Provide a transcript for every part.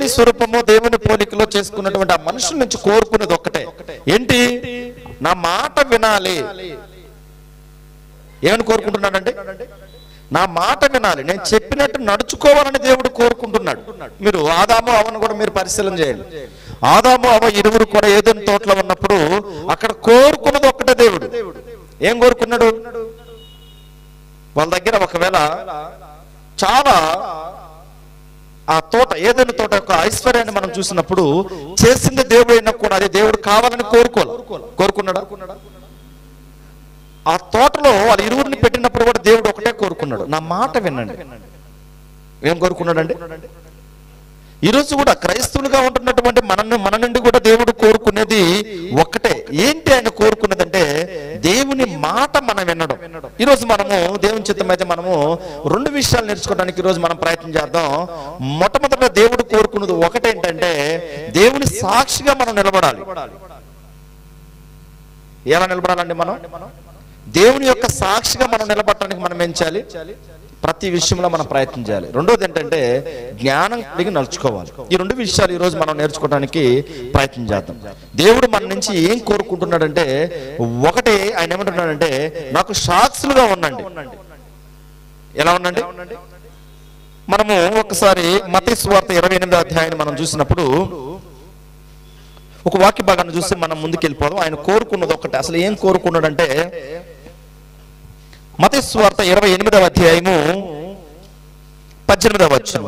దేవుని స్వరూపము దేవుని పోలికలో చేసుకున్నటువంటి ఆ మనుషుల నుంచి కోరుకునేది ఒక్కటే, ఏంటి? నా మాట వినాలి. ఏమని కోరుకుంటున్నాడంటే, నా మాట వినాలి, నేను చెప్పినట్టు నడుచుకోవాలని దేవుడు కోరుకుంటున్నాడు. మీరు ఆదాము అవను కూడా మీరు పరిశీలన చేయండి. ఆదాము అవ ఇరువురు కూడా ఏదైనా తోటలో ఉన్నప్పుడు అక్కడ కోరుకున్నది ఒక్కటే దేవుడు. ఏం కోరుకున్నాడు? వాళ్ళ దగ్గర ఒకవేళ చాలా ఆ తోట ఏదైనా తోట యొక్క ఐశ్వర్యాన్ని మనం చూసినప్పుడు చేసింది దేవుడు అయినా కూడా అది దేవుడు కావాలని కోరుకున్నాడా? ఆ తోటలో వాళ్ళ ఇరువురిని పెట్టినప్పుడు కూడా దేవుడు ఒకటే కోరుకున్నాడు, నా మాట వినండి. ఏం కోరుకున్నాడండి? ఈరోజు కూడా క్రైస్తవులుగా ఉంటున్నటువంటి మన నుండి కూడా దేవుడు కోరుకునేది ఒక్కటే. ఏంటి ఆయన కోరుకున్నదంటే దేవుని మాట మనం వినడం. ఈరోజు మనము దేవుని చిత్తం అయితే మనము 2 విషయాలు నేర్చుకోవడానికి ఈరోజు మనం ప్రయత్నం చేద్దాం. మొట్టమొదటిగా దేవుడు కోరుకున్నది ఒకటేంటంటే దేవుని సాక్షిగా మనం నిలబడాలి. ఎలా నిలబడాలండి? మనం దేవుని యొక్క సాక్షిగా మనం నిలబడటానికి మనం ఏం చేయాలి? ప్రతి విషయంలో మనం ప్రయత్నం చేయాలి. రెండోది ఏంటంటే జ్ఞానం కలిగి నడుచుకోవాలి. ఈ 2 విషయాలు ఈ రోజు మనం నేర్చుకోవడానికి ప్రయత్నం చేద్దాం. దేవుడు మన నుంచి ఏం కోరుకుంటున్నాడంటే ఒకటే, ఆయన ఏమంటున్నాడంటే నాకు సాక్షులుగా ఉండండి. ఎలా ఉండండి? మనము ఒకసారి మత్తయి సువార్త 28వ అధ్యాయాన్ని మనం చూసినప్పుడు ఒక వాక్య భాగాన్ని చూసి మనం ముందుకు వెళ్ళిపోదాం. ఆయన కోరుకున్నది ఒకటే. అసలు ఏం కోరుకున్నాడంటే మత్తయి సువార్త 28వ అధ్యాయము 18వ వచనం.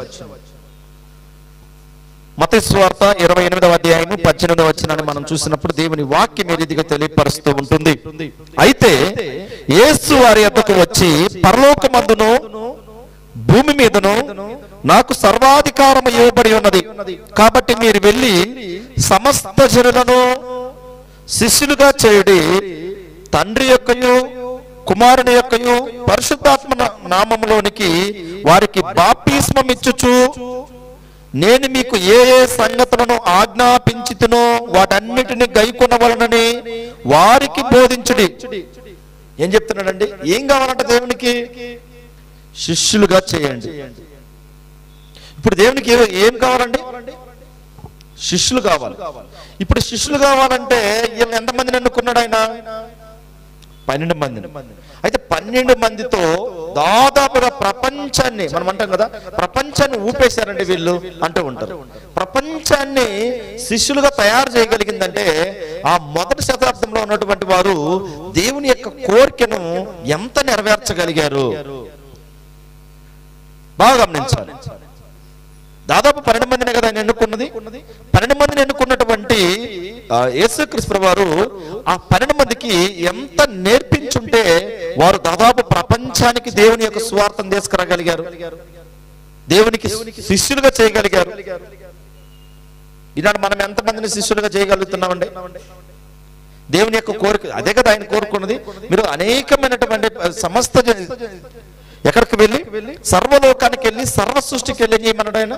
మత్తయి సువార్త 28వ అధ్యాయము 18వ వచనాన్ని మనం చూసినప్పుడు దేవుని వాక్యం ఏ రీతిగా తెలియపరుస్తూ ఉంటుంది. అయితే యేసు వారి యొద్దకు వచ్చి పరలోకమందును భూమి మీదను నాకు సర్వాధికారం ఇవ్వబడి ఉన్నది, కాబట్టి మీరు వెళ్ళి సమస్త జనులను శిష్యులుగా చేయుడి, తండ్రి యొక్కయు కుమారుని యొక్కయు పరిశుద్ధాత్మ నామములోనికి వారికి బాప్తిస్మం ఇచ్చుచు నేను మీకు ఏ ఏ సంగతులను ఆజ్ఞాపించితునో వాటన్నిటిని గైకొనవలనని వారికి బోధించుడి. ఏం చెప్తున్నాడండి? ఏం కావాలంటే దేవునికి శిష్యులుగా చేయండి. ఇప్పుడు దేవునికి ఏం కావాలండి? శిష్యులు కావాలి. ఇప్పుడు శిష్యులు కావాలంటే వీళ్ళు ఎంతమందిని ఎన్నుకున్నాడు ఆయన? 12 మందిని. అయితే 12 మందితో దాదాపుగా ప్రపంచాన్ని, మనం అంటాం కదా ప్రపంచాన్ని ఊపేశారండి వీళ్ళు అంటూ ఉంటారు. ప్రపంచాన్ని శిష్యులుగా తయారు చేయగలిగిందంటే ఆ మొదటి శతాబ్దంలో ఉన్నటువంటి వారు దేవుని యొక్క కోరికను ఎంత నెరవేర్చగలిగారు బాగా గమనించాలి. దాదాపు 12 మందినే కదా ఆయన ఎన్నుకున్నది. 12 మందిని ఎన్నుకున్నటువంటి యేసుక్రీస్తు వారు ఆ 12 మందికి ఎంత నేర్పించుంటే వారు దాదాపు ప్రపంచానికి దేవుని యొక్క సువార్తను తీసుకురాగలిగారు, దేవునికి శిష్యులుగా చేయగలిగారు. ఈనాడు మనం ఎంతమందిని శిష్యులుగా చేయగలుగుతున్నామండి? దేవుని యొక్క కోరిక అదే కదా ఆయన కోరుకున్నది. మీరు అనేకమైనటువంటి సమస్త ఎక్కడికి వెళ్ళి సర్వలోకానికి వెళ్ళి సర్వ సృష్టికి వెళ్ళి ఏం చేయమన్నాడు ఆయన?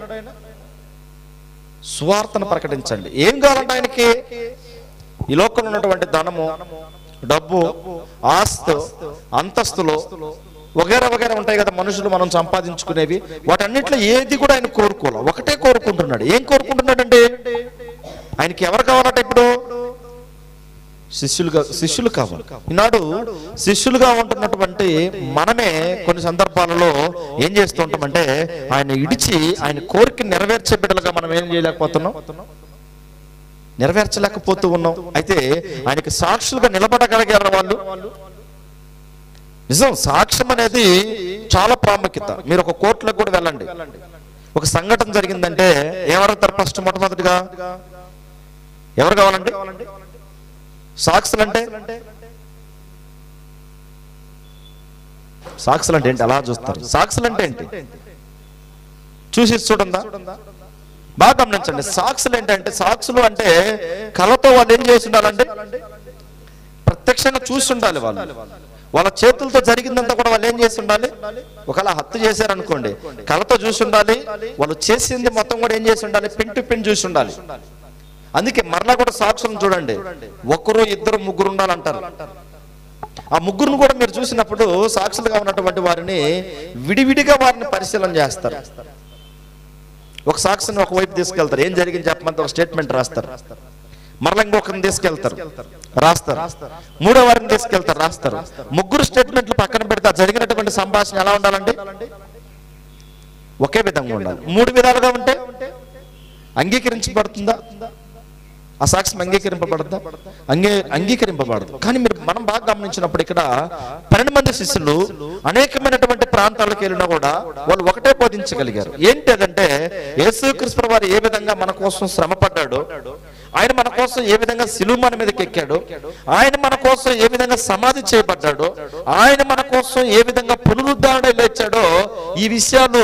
సువార్తను ప్రకటించండి. ఏం కావాలంటే ఆయనకి? ఈ లోకంలో ఉన్నటువంటి ధనము, డబ్బు, ఆస్తి, అంతస్తులు వగేరా వగేరా ఉంటాయి కదా మనుషులు మనం సంపాదించుకునేవి, వాటన్నిటిలో ఏది కూడా ఆయన కోరుకోవాలి. ఒకటే కోరుకుంటున్నాడు. ఏం కోరుకుంటున్నాడంటే ఆయనకి ఎవరు కావాలంటే ఇప్పుడు శిష్యులు కావాలి. ఈనాడు శిష్యులుగా ఉంటున్నటువంటి మనమే కొన్ని సందర్భాలలో ఏం చేస్తూ ఉంటామంటే ఆయన ఇడిచి ఆయన కోరిక నెరవేర్చే బిడ్డలుగా మనం ఏం చేయలేకపోతున్నాం, నెరవేర్చలేకపోతూ ఉన్నాం. అయితే ఆయనకి సాక్షులుగా నిలబడగలిగారు వాళ్ళు. నిజం, సాక్ష్యం అనేది చాలా ప్రాముఖ్యత. మీరు ఒక కోర్టులకు కూడా వెళ్ళండి, ఒక సంఘటన జరిగిందంటే ఎవరు ఫస్ట్ మొట్టమొదటిగా ఎవరు కావాలండి? సాక్షులు అంటే ఏంటి? అలా చూస్తారు. సాక్షులు అంటే ఏంటి? చూసి చూడందా? బాగా గమనించండి. సాక్షులు ఏంటంటే, సాక్షులు అంటే కళతో వాళ్ళు ఏం చేసి ఉండాలంటే ప్రత్యక్షంగా చూసి ఉండాలి. వాళ్ళ చేతులతో జరిగిందంతా కూడా వాళ్ళు ఏం చేసి ఉండాలి? ఒకవేళ హత్య చేశారనుకోండి, కళతో చూసి ఉండాలి. వాళ్ళు చేసింది మొత్తం కూడా ఏం చేసి ఉండాలి? పిన్ టు పిన్ చూసి ఉండాలి. అందుకే మరలా కూడా సాక్షులను చూడండి, 1, 2, 3 ఉండాలంటారు. ఆ ముగ్గురును కూడా మీరు చూసినప్పుడు సాక్షులుగా ఉన్నటువంటి వారిని విడివిడిగా వారిని పరిశీలన చేస్తారు. ఒక సాక్షిని ఒకవైపు తీసుకెళ్తారు, ఏం జరిగింది చెప్పమంటే ఒక స్టేట్మెంట్ రాస్తారు. మరలా ఇంకొకరిని తీసుకెళ్తారు, రాస్తారు. మూడో వారిని తీసుకెళ్తారు, రాస్తారు. ముగ్గురు స్టేట్మెంట్లు పక్కన పెడితే జరిగినటువంటి సంభాషణ ఎలా ఉండాలండి? ఒకే విధంగా ఉండాలి. మూడు విధాలుగా ఉంటే అంగీకరించబడుతుందా? ఆ సాక్ష్యం అంగీకరింపబడదా? అంగీకరింపబడదు. కానీ మనం బాగా గమనించినప్పుడు ఇక్కడ 12 మంది శిష్యులు అనేకమైనటువంటి ప్రాంతాలకు వెళ్ళినా కూడా వాళ్ళు ఒకటే బోధించగలిగారు. ఏంటి అదంటే, యేసుక్రీస్తు వారు ఏ విధంగా మన కోసం శ్రమ పడ్డాడో, ఆయన మన కోసం ఏ విధంగా సిలువ మన మీదకి ఎక్కాడో, ఆయన మన కోసం ఏ విధంగా సమాధి చేయబడ్డాడో, ఆయన మన కోసం ఏ విధంగా పునరుద్ధరణ లేచాడో, ఈ విషయాలు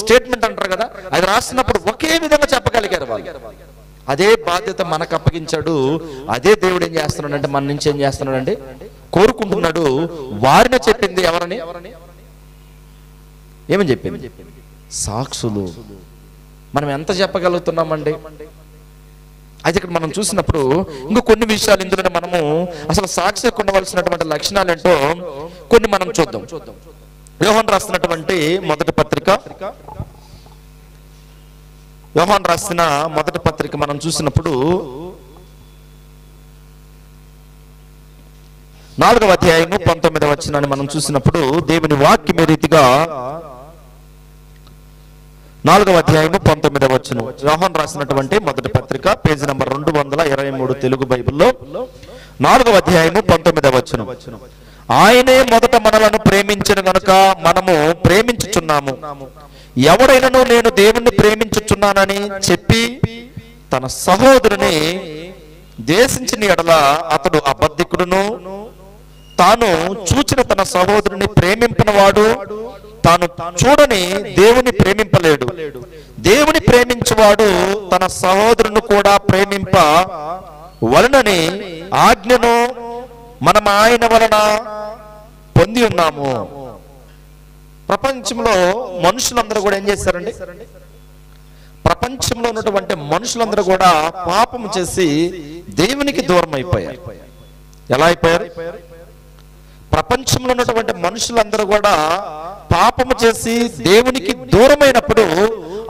స్టేట్మెంట్ అంటారు కదా, అది రాసినప్పుడు ఒకే విధంగా చెప్పగలిగారు వాళ్ళు. అదే బాధ్యత మనకు అప్పగించాడు. అదే దేవుడు ఏం చేస్తున్నాడంటే మన నుంచి ఏం చేస్తున్నాడంటే కోరుకుంటున్నాడు. వారిని చెప్పింది ఎవరని? ఏమని చెప్పింది? సాక్షులు. మనం ఎంత చెప్పగలుగుతున్నామండి? అయితే ఇక్కడ మనం చూసినప్పుడు ఇంకో కొన్ని విషయాలు ఇందులోనే మనము అసలు సాక్షికి ఉండవలసినటువంటి లక్షణాలు ఏంటో కొన్ని మనం చూద్దాం. యోహాను రాస్తున్నటువంటి మొదటి పత్రిక, యోహాను రాసిన మొదటి పత్రిక మనం చూసినప్పుడు 4వ అధ్యాయము 19వ వచనాన్ని మనం చూసినప్పుడు దేవుని వాక్యం ఏ రీతిగా 4వ అధ్యాయము 19వ వచనం, యోహాను రాసినటువంటి మొదటి పత్రిక, పేజీ నంబర్ 223 తెలుగు బైబిల్లో 4వ అధ్యాయము 19వ వచనం. ఆయనే మొదట మనలను ప్రేమించిన గనుక మనము ప్రేమించుచున్నాము. ఎవడైనను నేను దేవుణ్ణి ప్రేమించుచున్నానని చెప్పి తన సహోదరుని దేశించిన ఎడల అతడు అబద్ధికుడును, తాను చూచిన తన సహోదరుని ప్రేమింపనవాడు తాను చూడని దేవుని ప్రేమింపలేడు. దేవుని ప్రేమించువాడు తన సహోదరుని కూడా ప్రేమింప వలనని ఆజ్ఞను మనం ఆయన వలన పొంది ఉన్నాము. ప్రపంచంలో మనుషులందరూ కూడా ఏం చేశారండి? ప్రపంచంలో ఉన్నటువంటి మనుషులందరూ కూడా పాపము చేసి దేవునికి దూరం అయిపోయారు. ఎలా అయిపోయారు? ప్రపంచంలో ఉన్నటువంటి మనుషులందరూ కూడా పాపము చేసి దేవునికి దూరమైనప్పుడు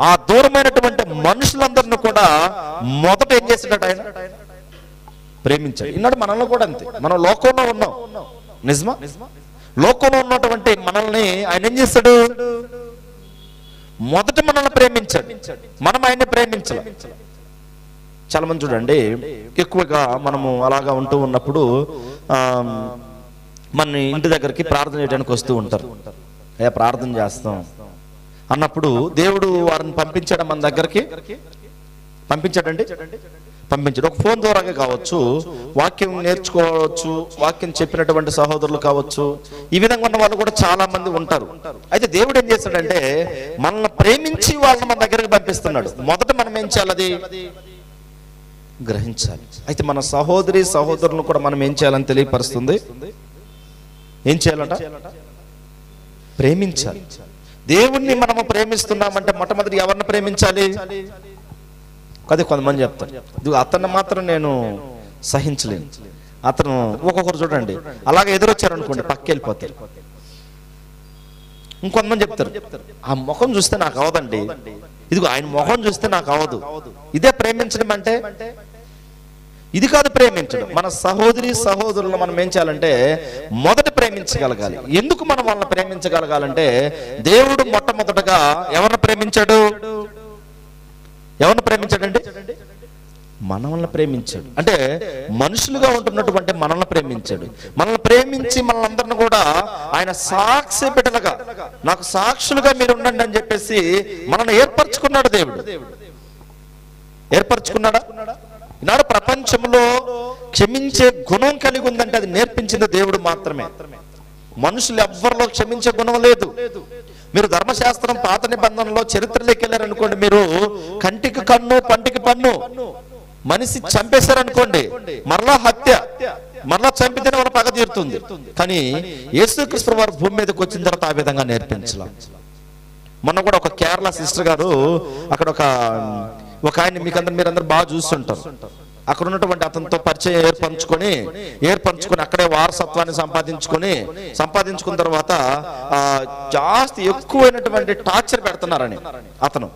ఆ దూరమైనటువంటి మనుషులందరిని కూడా మొదట ఏం చేసినట్టు ఆయన ప్రేమించాడు. ఈనాడు మనల్ని కూడా అంతే. మనం లోకంలో ఉన్నాం, నిజమా? లోకంలో ఉన్నటువంటి మనల్ని ఆయన ఏం చేస్తాడు? మొదట మనల్ని ప్రేమించాడు, మనం ఆయన్ని ప్రేమించాలి. చాలా మంది చూడండి, ఎక్కువగా మనము అలాగా ఉంటూ ఉన్నప్పుడు మన ఇంటి దగ్గరికి ప్రార్థన చేయడానికి వస్తూ ఉంటారు. అయ్యా ప్రార్థన చేస్తాం అన్నప్పుడు దేవుడు వారిని పంపించాడు మన దగ్గరికి. పంపించాడండి, పంపించాడు. ఒక ఫోన్ ద్వారా కావచ్చు, వాక్యం నేర్చుకోవచ్చు, వాక్యం చెప్పినటువంటి సహోదరులు కావచ్చు, ఈ విధంగా ఉన్న వాళ్ళు కూడా చాలా మంది ఉంటారు. అయితే దేవుడు ఏం చేస్తాడంటే మనల్ని ప్రేమించి వాళ్ళని మన దగ్గరికి పంపిస్తున్నాడు. మొదట మనం ఏం చేయాలి? అది గ్రహించాలి. అయితే మన సహోదరి సహోదరులను కూడా మనం ఏం చేయాలని తెలియపరుస్తుంది. ఏం చేయాలంట? ప్రేమించాలి. దేవుణ్ణి మనము ప్రేమిస్తున్నామంటే మొట్టమొదటి ఎవరిని ప్రేమించాలి? అది కొంతమంది చెప్తారు, అతన్ని మాత్రం నేను సహించలేను. అతను ఒక్కొక్కరు చూడండి అలాగే ఎదురొచ్చారు అనుకోండి పక్క వెళ్ళిపోతారు. ఇంకొంతమంది చెప్తారు, ఆ ముఖం చూస్తే నాకు అవదండి, ఇదిగో ఆయన ముఖం చూస్తే నాకు అవదు. ఇదే ప్రేమించడం అంటే? ఇది కాదు ప్రేమించడం. మన సహోదరి సహోదరులను మనం ఏం చేయాలంటే మొదట ప్రేమించగలగాలి. ఎందుకు మనం వాళ్ళని ప్రేమించగలగాలంటే దేవుడు మొట్టమొదటగా ఎవరిని ప్రేమించాడు? ఎవరిని ప్రేమించాడండి? మనల్ని ప్రేమించాడు. అంటే మనుషులుగా ఉంటున్నటువంటి మనల్ని ప్రేమించాడు. మనల్ని ప్రేమించి మనల్ని కూడా ఆయన సాక్షి బిడ్డలుగా, నాకు సాక్షులుగా మీరు ఉండండి అని చెప్పేసి మనల్ని ఏర్పరచుకున్నాడు దేవుడు. ఏర్పరచుకున్నాడా? ఈనాడు ప్రపంచంలో క్షమించే గుణం కలిగి ఉందంటే అది నేర్పించింది దేవుడు మాత్రమే. మనుషులు ఎవ్వరిలో క్షమించే గుణం లేదు. మీరు ధర్మశాస్త్రం పాత నిబంధనలో చరిత్రలోకి వెళ్ళారనుకోండి, మీరు కంటికి కన్ను పంటికి పన్ను, మనిషి చంపేశారనుకోండి మరలా హత్య, మరలా చంపితేనే మన పగ తీరుతుంది. కానీ యేసుక్రీస్తు వారు భూమి మీదకి వచ్చిన తర్వాత ఆ విధంగా నేర్పించలా. మొన్న కూడా ఒక కేరళ సిస్టర్ గారు అక్కడ ఒక ఆయన మీరందరూ బాగా చూస్తుంటారు, అక్కడ ఉన్నటువంటి అతనితో పరిచయం ఏర్పరచుకొని అక్కడే వారసత్వాన్ని సంపాదించుకున్న తర్వాత జాస్తి ఎక్కువైనటువంటి టార్చర్ పెడుతున్నారని అతను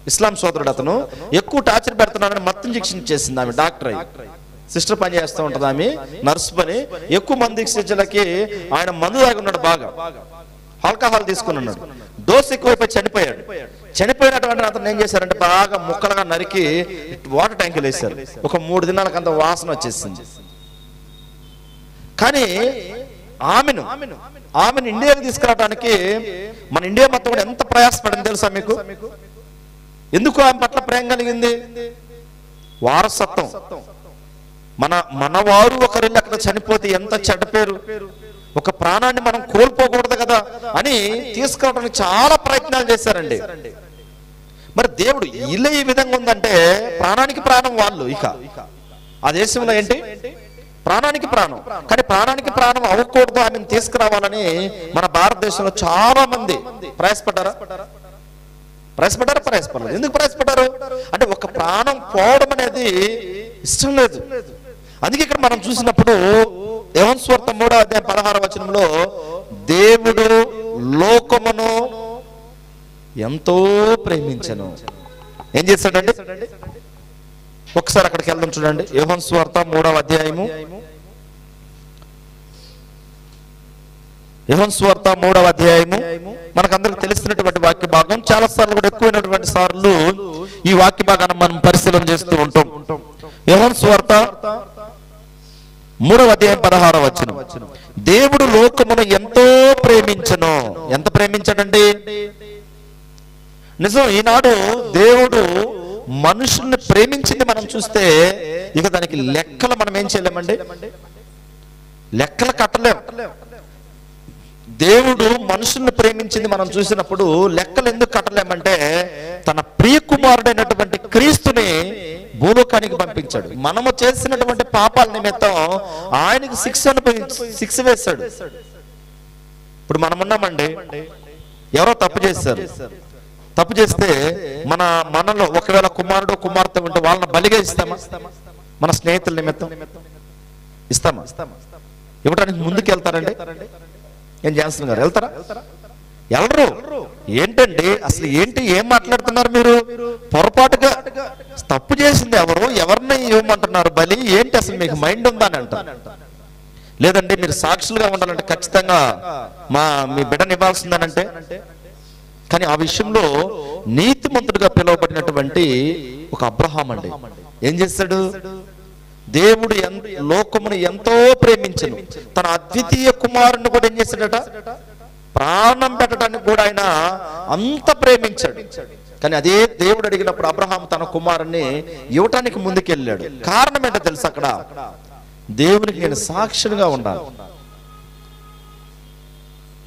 ఇస్లాం సోదరుడు అతను ఎక్కువ టార్చర్ పెడుతున్నాడని మత్తు ఇంజెక్షన్ చేసింది ఆమె, డాక్టర్ అయ్యి. సిస్టర్ పని చేస్తూ ఉంటుంది ఆమె, నర్సు పని. ఎక్కువ మంది శిష్యులకి ఆయన మందు తాగి ఉన్నాడు, బాగా ఆల్కహాల్ తీసుకుని ఉన్నాడు. డోస్ ఎక్కువైపోయి చనిపోయాడు. చనిపోయినటువంటి అతను ఏం చేశారంటే బాగా ముక్కలుగా నరికి వాటర్ ట్యాంకులు వేశారు. ఒక 3 దినాలకు అంత వాసన వచ్చేసింది. కానీ ఆమెను ఇండియాకి తీసుకురావడానికి మన ఇండియా మొత్తం కూడా ఎంత ప్రయాసపడింది తెలుసా మీకు? ఎందుకు ఆమె పట్ల ప్రేమ కలిగింది? వారసత్వం. మనవారు ఒకరిల్లు అక్కడ చనిపోతే ఎంత చెడ్డ పేరు, ఒక ప్రాణాన్ని మనం కోల్పోకూడదు కదా అని తీసుకురావడానికి చాలా ప్రయత్నాలు చేశారండి. మరి దేవుడు ఇలా ఈ విధంగా ఉందంటే ప్రాణానికి ప్రాణం వాళ్ళు. ఇక ఆ దేశంలో ఏంటి, ప్రాణానికి ప్రాణం. కానీ ప్రాణానికి ప్రాణం అవ్వకూడదు ఆమెను తీసుకురావాలని మన భారతదేశంలో చాలా మంది ప్రయాసపడ్డారా? ప్రయాసపడలేదు. ఎందుకు ప్రయాసపడ్డారు అంటే ఒక ప్రాణం పోవడం అనేది ఇష్టం లేదు. అందుకే ఇక్కడ మనం చూసినప్పుడు యోహాను సువార్త 3వ అధ్యాయం 16వ వచనంలో దేవుడు లోకమును ఎంతో ప్రేమించెను. ఏం చేశాడండి? ఒకసారి అక్కడికి వెళ్దాం చూడండి. యోహాను సువార్త 3వ అధ్యాయము, యోహాను సువార్త 3వ అధ్యాయము మనకందరికి తెలిసినటువంటి వాక్య భాగం. చాలా సార్లు కూడా ఎక్కువైనటువంటి సార్లు ఈ వాక్య భాగాన్ని మనం పరిశీలన చేస్తూ ఉంటాం. యోహాను సువార్త 3వ అధ్యాయం 16వ వచనం, దేవుడు లోకమును ఎంతో ప్రేమించెను. ఎంత ప్రేమించాడండి? నిజం, ఈనాడు దేవుడు మనుషుల్ని ప్రేమించింది మనం చూస్తే ఇక దానికి లెక్కలు మనం ఏం చేయలేమండి, లెక్కలు కట్టలేం. దేవుడు మనుషుల్ని ప్రేమించింది మనం చూసినప్పుడు లెక్కలు ఎందుకు కట్టలేమంటే తన ప్రియ కుమారుడైనటువంటి క్రీస్తుని భూలోకానికి పంపించాడు. మనము చేసినటువంటి పాపాల నిమిత్తం ఆయనకి శిక్ష వేశాడు. ఇప్పుడు మనం ఉన్నామండి, ఎవరో తప్పు చేశారు. తప్పు చేస్తే మనలో ఒకవేళ కుమారుడు కుమార్తె ఉంటే వాళ్ళని బలిగా ఇస్తామా? మన స్నేహితుల నిమిత్తం ఇస్తామా? ఇవ్వడానికి ముందుకు వెళ్తారండి? ఏం చేస్తున్నారు గారు, వెళ్తారా? వెళ్ళరు. ఏంటండి అసలు ఏంటి, ఏం మాట్లాడుతున్నారు మీరు? పొరపాటుగా తప్పు చేసింది ఎవరిని ఇవ్వమంటున్నారు బలి? ఏంటి అసలు మీకు మైండ్ ఉందా అని అంటారు. లేదండి మీరు సాక్షులుగా ఉండాలంటే ఖచ్చితంగా మీ బిడ్డని ఇవ్వాల్సిందనంటే. కానీ ఆ విషయంలో నీతిమంతుడిగా పిలువబడినటువంటి ఒక అబ్రహాం అండి ఏం చేశాడు? దేవుడు లోకమును ఎంతో ప్రేమించెను, తన అద్వితీయ కుమారుని కూడా ఏం చేశాడట? ప్రాణం పెట్టడానికి కూడా ఆయన అంత ప్రేమించాడు. కానీ అదే దేవుడు అడిగినప్పుడు అబ్రహాం తన కుమారుని ఇవ్వటానికి ముందుకెళ్ళాడు. కారణం ఏంటో తెలుసు? అక్కడ దేవునికి నేను సాక్షిగా ఉండాలి.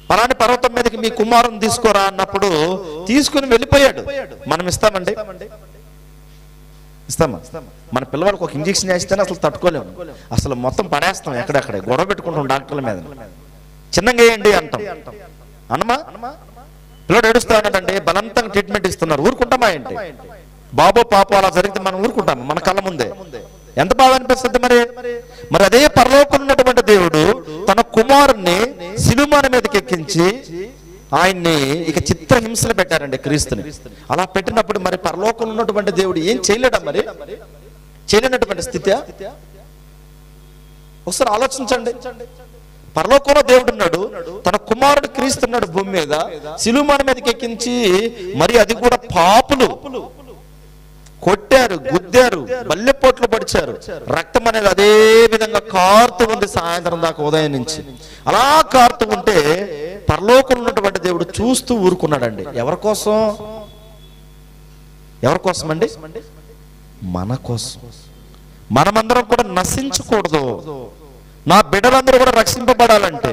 పలాని పర్వతం మీదకి మీ కుమారుని తీసుకోరా అన్నప్పుడు తీసుకుని వెళ్ళిపోయాడు. మనం ఇస్తామండి? ఇస్తామా? మన పిల్లవాళ్ళకి ఒక ఇంజక్షన్ వేస్తేనే అసలు తట్టుకోలేము, అసలు మొత్తం పడేస్తాం, ఎక్కడెక్కడే గొడవ పెట్టుకుంటాం డాక్టర్ల మీద. చిన్నగా వేయండి అంటాం, అనమా? పిల్లడు ఏడుస్తా ఉన్నాడంటే బలంతంగా ట్రీట్మెంట్ ఇస్తున్నారు, ఊరుకుంటామా ఏంటి? బాబో పాప అలా జరిగితే మనం ఊరుకుంటాము? మన కళ్ళ ముందే ఎంత బాధ అనిపిస్తుంది. మరి అదే పరలోకం ఉన్నటువంటి దేవుడు తన కుమారుణ్ణి సిలువ మీదకి ఎక్కించి ఆయన్ని ఇక చిత్రహింసలు పెట్టారండి క్రీస్తుని. అలా పెట్టినప్పుడు మరి పరలోకంలో ఉన్నటువంటి దేవుడు ఏం చేయలేడా? మరి చేయలేనటువంటి స్థితి. ఒకసారి ఆలోచించండి. పరలోకంలో దేవుడు ఉన్నాడు, తన కుమారుడు క్రీస్తున్నాడు భూమి మీద, సిలువ మీదకి ఎక్కించి మరి అది కూడా పాపులు కొట్టారు, గుద్దారు, బల్లెపోట్లు పడిచారు, రక్తం అనేది అదే విధంగా కారుతూ ఉంది సాయంత్రం దాకా, ఉదయం నుంచి అలా కారుతూ ఉంటే పరలోకంలో ఉన్నటువంటి దేవుడు చూస్తూ ఊరుకున్నాడండి. ఎవరి కోసం? ఎవరి కోసం అండి? మన కోసం. మనమందరం కూడా నశించకూడదు. నా బిడ్డలందరూ కూడా రక్షింపబడాలంటే,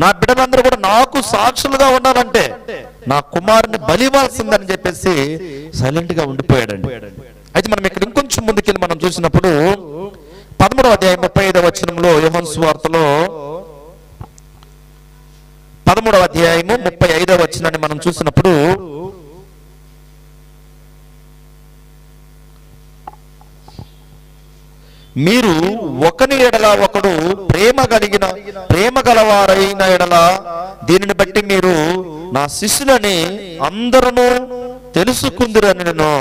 నా బిడ్డలందరూ కూడా నాకు సాక్షులుగా ఉండాలంటే నా కుమారుని బలివ్వాల్సిందని చెప్పేసి సైలెంట్ గా ఉండిపోయాడండి. అయితే మనం ఇక్కడ ఇంకొంచెం ముందుకెళ్ళి మనం చూసినప్పుడు 13వ అధ్యాయం 35వ వచనంలో యోహాను సువార్తలో 13వ అధ్యాయము 35వ వచనాన్ని మనం చూసినప్పుడు మీరు ఒకని ఎడల ఒకడు ప్రేమ గలవారైన ఎడల దీనిని బట్టి మీరు నా శిష్యులని అందరూ తెలుసుకుందురని నేను.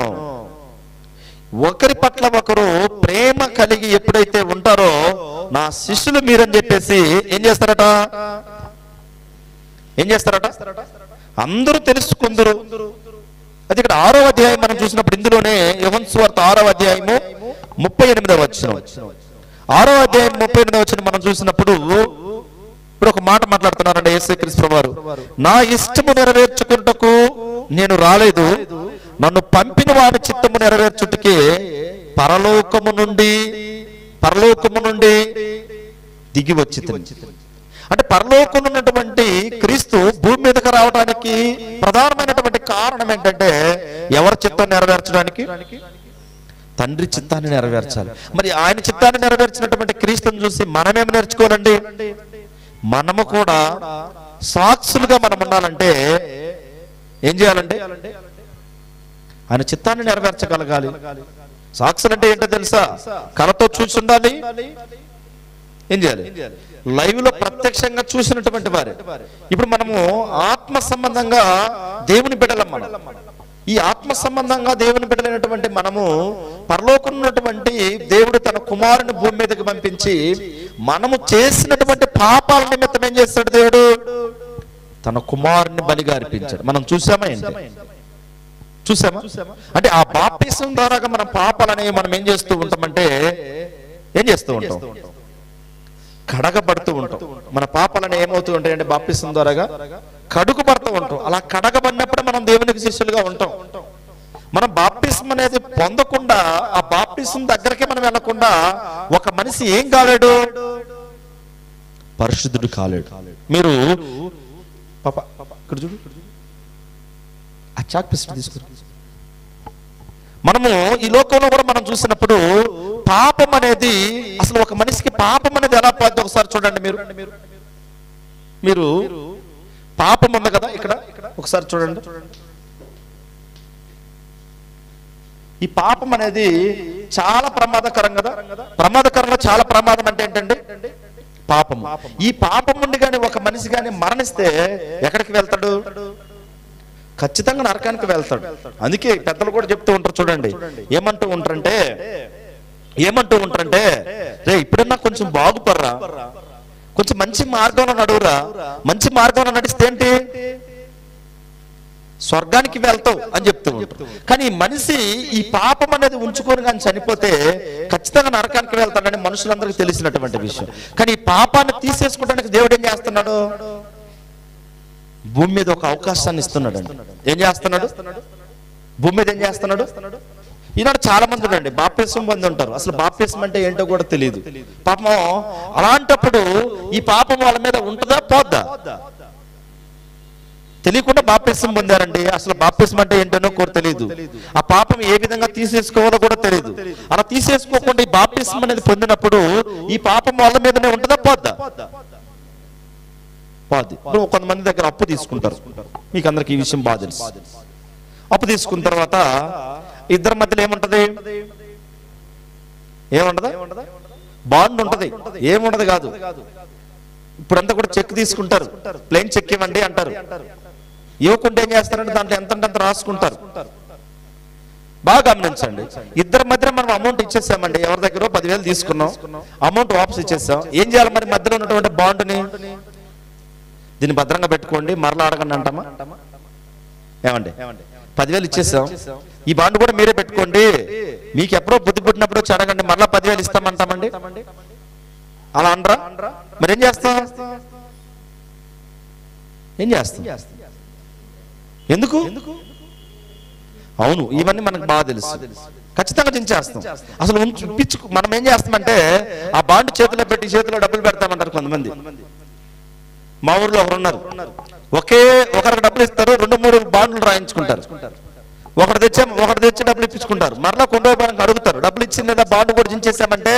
ఒకరి పట్ల ఒకరు ప్రేమ కలిగి ఎప్పుడైతే ఉంటారో నా శిష్యులు మీరని చెప్పేసి ఏం చేస్తారట? అందరూ తెలుసుకుందరు. అది ఇక్కడ 6వ అధ్యాయం మనం చూసినప్పుడు ఇందులోనే యోహాను సువార్త 6వ అధ్యాయము 38వ వచనం, 6వ అధ్యాయం 38వ వచనం మనం చూసినప్పుడు ఇప్పుడు ఒక మాట మాట్లాడుతున్నారండి యేసుక్రీస్తు ప్రభువారు. నా ఇష్టము నెరవేర్చుకుంటకు నేను రాలేదు, నన్ను పంపిన వాడి చిత్తము నెరవేర్చుటకే పరలోకము నుండి దిగి వచ్చి. అంటే పరలోకంలో ఉన్నటువంటి క్రీస్తు భూమి మీదకి రావడానికి ప్రధానమైనటువంటి కారణం ఏంటంటే ఎవరి చిత్తం నెరవేర్చడానికి? తండ్రి చిత్తాన్ని నెరవేర్చాలి. మరి ఆయన చిత్తాన్ని నెరవేర్చినటువంటి క్రీస్తుని చూసి మనమేమి నేర్చుకోవాలండి? మనము కూడా సాక్షులుగా మనం ఉండాలంటే ఏం చేయాలంటే ఆయన చిత్తాన్ని నెరవేర్చగలగాలి. సాక్షులు అంటే ఏంటో తెలుసా? కళతో చూసి ఉండాలి. ఏం చేయాలి? లైవ్ లో ప్రత్యక్షంగా చూసినటువంటి వారే. ఇప్పుడు మనము ఆత్మ సంబంధంగా దేవుని బిడ్డలం. ఈ ఆత్మ సంబంధంగా దేవుని బిడ్డలైనటువంటి మనము పరలోకం ఉన్నటువంటి దేవుడు తన కుమారుని భూమి మీదకి పంపించి మనము చేసినటువంటి పాపాల నిమిత్తం ఏం చేస్తాడు? దేవుడు తన కుమారుని బలిగా అర్పించాడు. మనం చూసామా ఏంటి? చూసామా? అంటే ఆ బాప్తిసం ద్వారా మన పాపాలనేవి మనం ఏం చేస్తూ ఉంటామంటే ఏం చేస్తూ ఉంటాం? కడగబడుతూ ఉంటాం. మన పాపాలని ఏమవుతూ ఉంటాయంటే బాప్తిసం ద్వారా కడుగుబడుతూ ఉంటాం. అలా కడగబడినప్పుడు మనం దేవునికి శిష్యులుగా ఉంటాం. మనం బాప్తిసం అనేది పొందకుండా ఆ బాప్తిసం దగ్గరకే మనం వెళ్ళకుండా ఒక మనిషి ఏం కాలేడు? పరిశుద్ధుడు కాలేడు. మీరు పాప ఇక్కడ చూడు, ఆ చాక్ పీస్ తీసుకుని. మనము ఈ లోకంలో కూడా మనం చూసినప్పుడు పాపం అనేది అసలు ఒక మనిషికి పాపం అనేది ఎలా పోద్ది ఒకసారి చూడండి. మీరు పాపం ఉంది కదా ఇక్కడ, ఒకసారి చూడండి. ఈ పాపం అనేది చాలా ప్రమాదకరం కదా. ప్రమాదకరంగా చాలా ప్రమాదం అంటే ఏంటంటే పాపం. ఈ పాపం నుండి కానీ ఒక మనిషి కానీ మరణిస్తే ఎక్కడికి వెళ్తాడు? ఖచ్చితంగా నరకానికి వెళ్తాడు. అందుకే పెద్దలు కూడా చెప్తూ ఉంటారు చూడండి, ఏమంటూ ఉంటారంటే రే ఇప్పుడన్నా కొంచెం బాగుపడరా, కొంచెం మంచి మార్గంలో నడువురా. మంచి మార్గంలో నడిస్తే ఏంటి? స్వర్గానికి వెళ్తావు అని చెప్తూ ఉంటారు. కానీ మనిషి ఈ పాపం అనేది ఉంచుకొని కానీ చనిపోతే ఖచ్చితంగా నరకానికి వెళ్తాడని మనుషులందరికీ తెలిసినటువంటి విషయం. కానీ ఈ పాపాన్ని తీసేసుకోవడానికి దేవుడు ఏం చేస్తున్నాడు? భూమి మీద ఒక అవకాశాన్ని ఇస్తున్నాడు అండి. ఏం చేస్తున్నాడు? భూమి మీద ఏం చేస్తున్నాడు? ఈనాడు చాలా మంది అండి బాప్తిసం పొంది ఉంటారు, అసలు బాప్తిసం అంటే ఏంటో కూడా తెలియదు పాపం. అలాంటప్పుడు ఈ పాపం వాళ్ళ మీద ఉంటుందా పోద్దా? తెలియకుండా బాప్తిసం పొందారండి. అసలు బాప్తిసం అంటే ఏంటనో కూడా తెలియదు. ఆ పాపం ఏ విధంగా తీసేసుకోవాలో కూడా తెలియదు. అలా తీసేసుకోకుండా ఈ బాప్తిసం అనేది పొందినప్పుడు ఈ పాపం వాళ్ళ మీదనే ఉంటుందా పోద్దా? పోద్ది. కొంతమంది దగ్గర అప్పు తీసుకుంటారు, మీకు అందరికి ఈ విషయం బాగా తెలుసు. అప్పు తీసుకున్న తర్వాత ఇద్దరి మధ్యలో ఏముంటది? బాండ్ ఉంటది. ఏముండదు కాదు. ఇప్పుడంతా కూడా చెక్ తీసుకుంటారు, ప్లేన్ చెక్ ఇవ్వండి అంటారు. ఇవ్వకుండా ఏం చేస్తారంటే దాంట్లో ఎంత రాసుకుంటారు. బాగా గమనించండి. ఇద్దరి మధ్య మనం అమౌంట్ ఇచ్చేసామండి, ఎవరి దగ్గర 10,000 తీసుకున్నాం, అమౌంట్ వాపస్ ఇచ్చేసాం. ఏం చేయాలి మరి? మధ్యలో ఉన్నటువంటి బాండ్ని దీన్ని భద్రంగా పెట్టుకోండి, మరలా అడగండి అంటామా? ఏమండి 10,000 ఇచ్చేసాం, ఈ బాండ్ కూడా మీరే పెట్టుకోండి, మీకు ఎప్పుడో బుద్ధి పుట్టినప్పుడు వచ్చి అడగండి, మరలా 10,000 ఇస్తామంటామండి? అలా అనరా? మరి ఏం చేస్తాం? ఎందుకు? అవును, ఇవన్నీ మనకు బాగా తెలుసు. ఖచ్చితంగా చించేస్తాం. అసలు మనం ఏం చేస్తామంటే ఆ బాండ్ చేతిలో పెట్టి చేతిలో డబ్బులు పెడతామంటారు కొంతమంది. మా ఊర్లో ఒకరు ఉన్నారు, ఒకరికి డబ్బులు ఇస్తారు, 2-3 బాండ్లు రాయించుకుంటారు. ఒకటి తెచ్చి డబ్బులు ఇప్పించుకుంటారు, మరలా కొండో బాండ్ అడుగుతారు, డబ్బులు ఇచ్చింది లేదా బాండ్ కూడా చించేసామంటే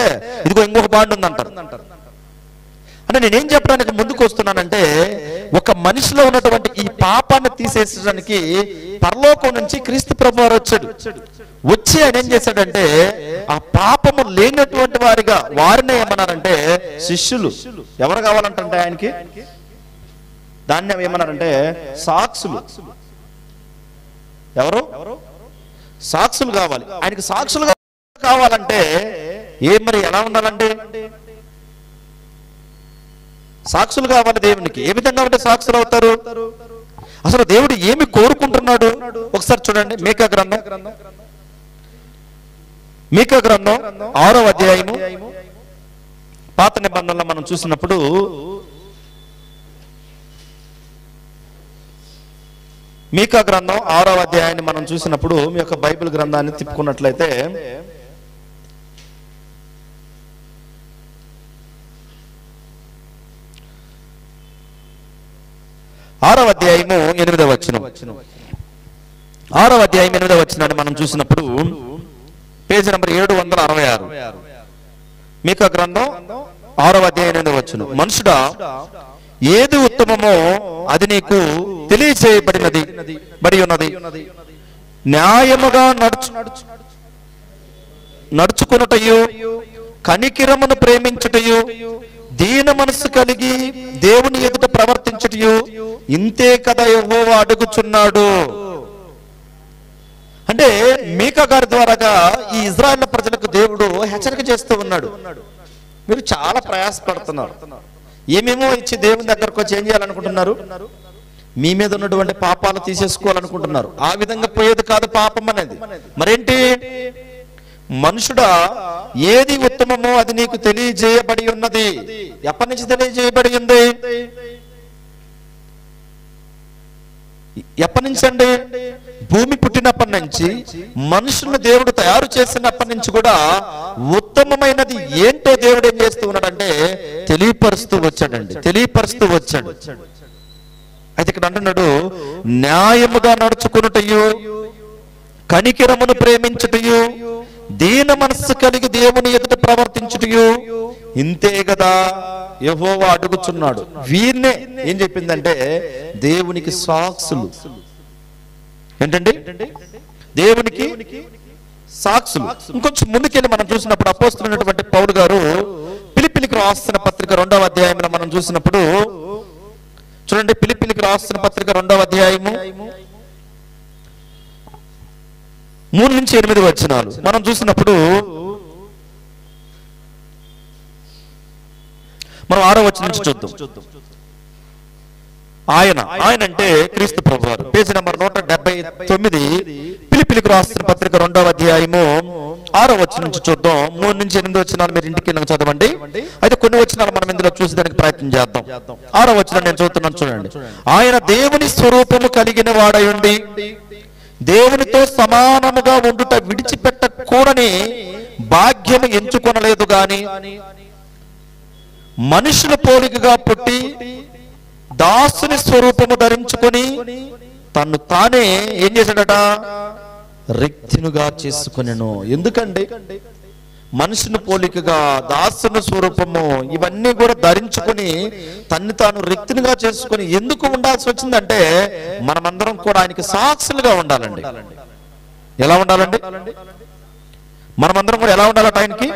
ఇదిగో ఇంకొక బాండ్ ఉందంటారు. అంటే నేనేం చెప్పడానికి ముందుకు వస్తున్నానంటే ఒక మనిషిలో ఉన్నటువంటి ఈ పాపాన్ని తీసేసడానికి పరలోకం నుంచి క్రీస్తు ప్రభువారు వచ్చి ఆయన ఏం చేశాడంటే ఆ పాపము లేనటువంటి వారిని ఏమన్నారంటే శిష్యులు. ఎవరు కావాలంటే ఆయనకి దాన్ని ఏమన్నారంటే సాక్షులు. ఎవరు? సాక్షులు కావాలి. ఆయనకి సాక్షులు కావాలంటే మరి ఎలా ఉండాలండి? సాక్షులు కావాలి దేవునికి. ఏ విధంగా ఉంటే సాక్షులు అవుతారు? అసలు దేవుడు ఏమి కోరుకుంటున్నాడు ఒకసారి చూడండి. మీకా గ్రంథం 6వ అధ్యాయము పాత నిబంధనలో మనం చూసినప్పుడు మీకా గ్రంథం 6వ అధ్యాయాన్ని మనం చూసినప్పుడు మీ యొక్క బైబిల్ గ్రంథాన్ని తిప్పుకున్నట్లయితే 6వ అధ్యాయము 8వ వచనం. 6వ అధ్యాయం 8వ వచనాన్ని మనం చూసినప్పుడు పేజీ నంబర్ 766. మీకా గ్రంథం 6వ అధ్యాయం 8వ వచనం. మనుషుడా, ఏది ఉత్తమమో అది నీకు తెలియచేయబడి ఉన్నది. న్యాయముగా నడుచుకొనుటయు, కనికిరమును ప్రేమించుటయు, దీన మనస్సు కలిగి దేవుని ఎదుట ప్రవర్తించుటయు ఇంతే కదా యెహోవా అడుగుచున్నాడు. అంటే మీకా గారి ద్వారాగా ఈ ఇజ్రాయెల్ ప్రజలకు దేవుడు హెచ్చరిక చేస్తూ ఉన్నాడు. మీరు చాలా ప్రయాసపడుతున్నారు, ఏమేమో ఇచ్చి దేవుని దగ్గరకు వచ్చి ఏం చేయాలనుకుంటున్నారు? మీ మీద ఉన్నటువంటి పాపాలు తీసేసుకోవాలనుకుంటున్నారు. ఆ విధంగా పోయేది కాదు పాపం అనేది. మరేంటి? మనుషుడా, ఏది ఉత్తమమో అది నీకు తెలియజేయబడి ఉన్నది. ఎప్పటి నుంచి తెలియజేయబడి ఉంది? ఎప్పటి నుంచి అండి? భూమి పుట్టినప్పటి నుంచి, మనుషులను దేవుడు తయారు చేసినప్పటి నుంచి కూడా ఉత్తమమైనది ఏంటో దేవుడు ఏం చేస్తూ ఉన్నాడంటే తెలియపరుస్తూ వచ్చాడు. అయితే ఇక్కడ అంటున్నాడు, న్యాయముగా నడుచుకున్నటయు, కనికిరమును ప్రేమించుటయు, దీన మనస్సు కలిగి దేవుని ఎదుట ప్రవర్తించుటయు ఇంతే కదా యెహోవా అడుగుచున్నాడు. వీరినే ఏం చెప్పిందంటే దేవునికి సాక్షులు. ఏంటండి? దేవునికి సాక్షులు. ఇంకొంచెం ముందుకెళ్ళి మనం చూసినప్పుడు అపోస్తలుడైనటువంటి పౌలు గారు ఫిలిప్పీలకు రాసిన పత్రిక 2వ అధ్యాయంలో మనం చూసినప్పుడు చూడండి. ఫిలిప్పీలకు రాసిన పత్రిక 2వ అధ్యాయము 3 నుంచి 8 వచనాలు మనం చూసినప్పుడు మనం 6వ వచనం నుంచి చూద్దాం. ఆయన అంటే క్రీస్తు ప్రభువారు. పేజీ నంబర్ 179 ఫిలిప్పీలకు రాసిన పత్రిక 2వ అధ్యాయము 6వ వచనం నుంచి చూద్దాం. 3 నుంచి 8 వచనాలు మీరు ఇంటికి వెళ్ళి చదవండి. అయితే కొన్ని వచనాలు మనం ఇందులో చూసేదానికి ప్రయత్నం చేద్దాం. 6వ వచనం నేను చదువుతున్నాను చూడండి. ఆయన దేవుని స్వరూపము కలిగిన వాడై ఉండి దేవునితో సమానముగా ఉండుట విడిచిపెట్టకూడని భాగ్యము ఎంచుకొనలేదు గాని మనుషుల పోలికగా పుట్టి దాసుని స్వరూపము ధరించుకొని తన్ను తానే ఏం చేశాడట? రిక్తునిగా చేసుకొనెను. ఎందుకండి? మనుషుని పోలికగా, దాసుని స్వరూపము, ఇవన్నీ కూడా ధరించుకొని తన్ని తాను రిక్తునిగా చేసుకొని ఎందుకు ఉండాల్సి వచ్చిందంటే మనమందరం కూడా ఆయనకి సాక్షులుగా ఉండాలండి. ఎలా ఉండాలండి? మనమందరం కూడా ఎలా ఉండాలంటే ఆయనకి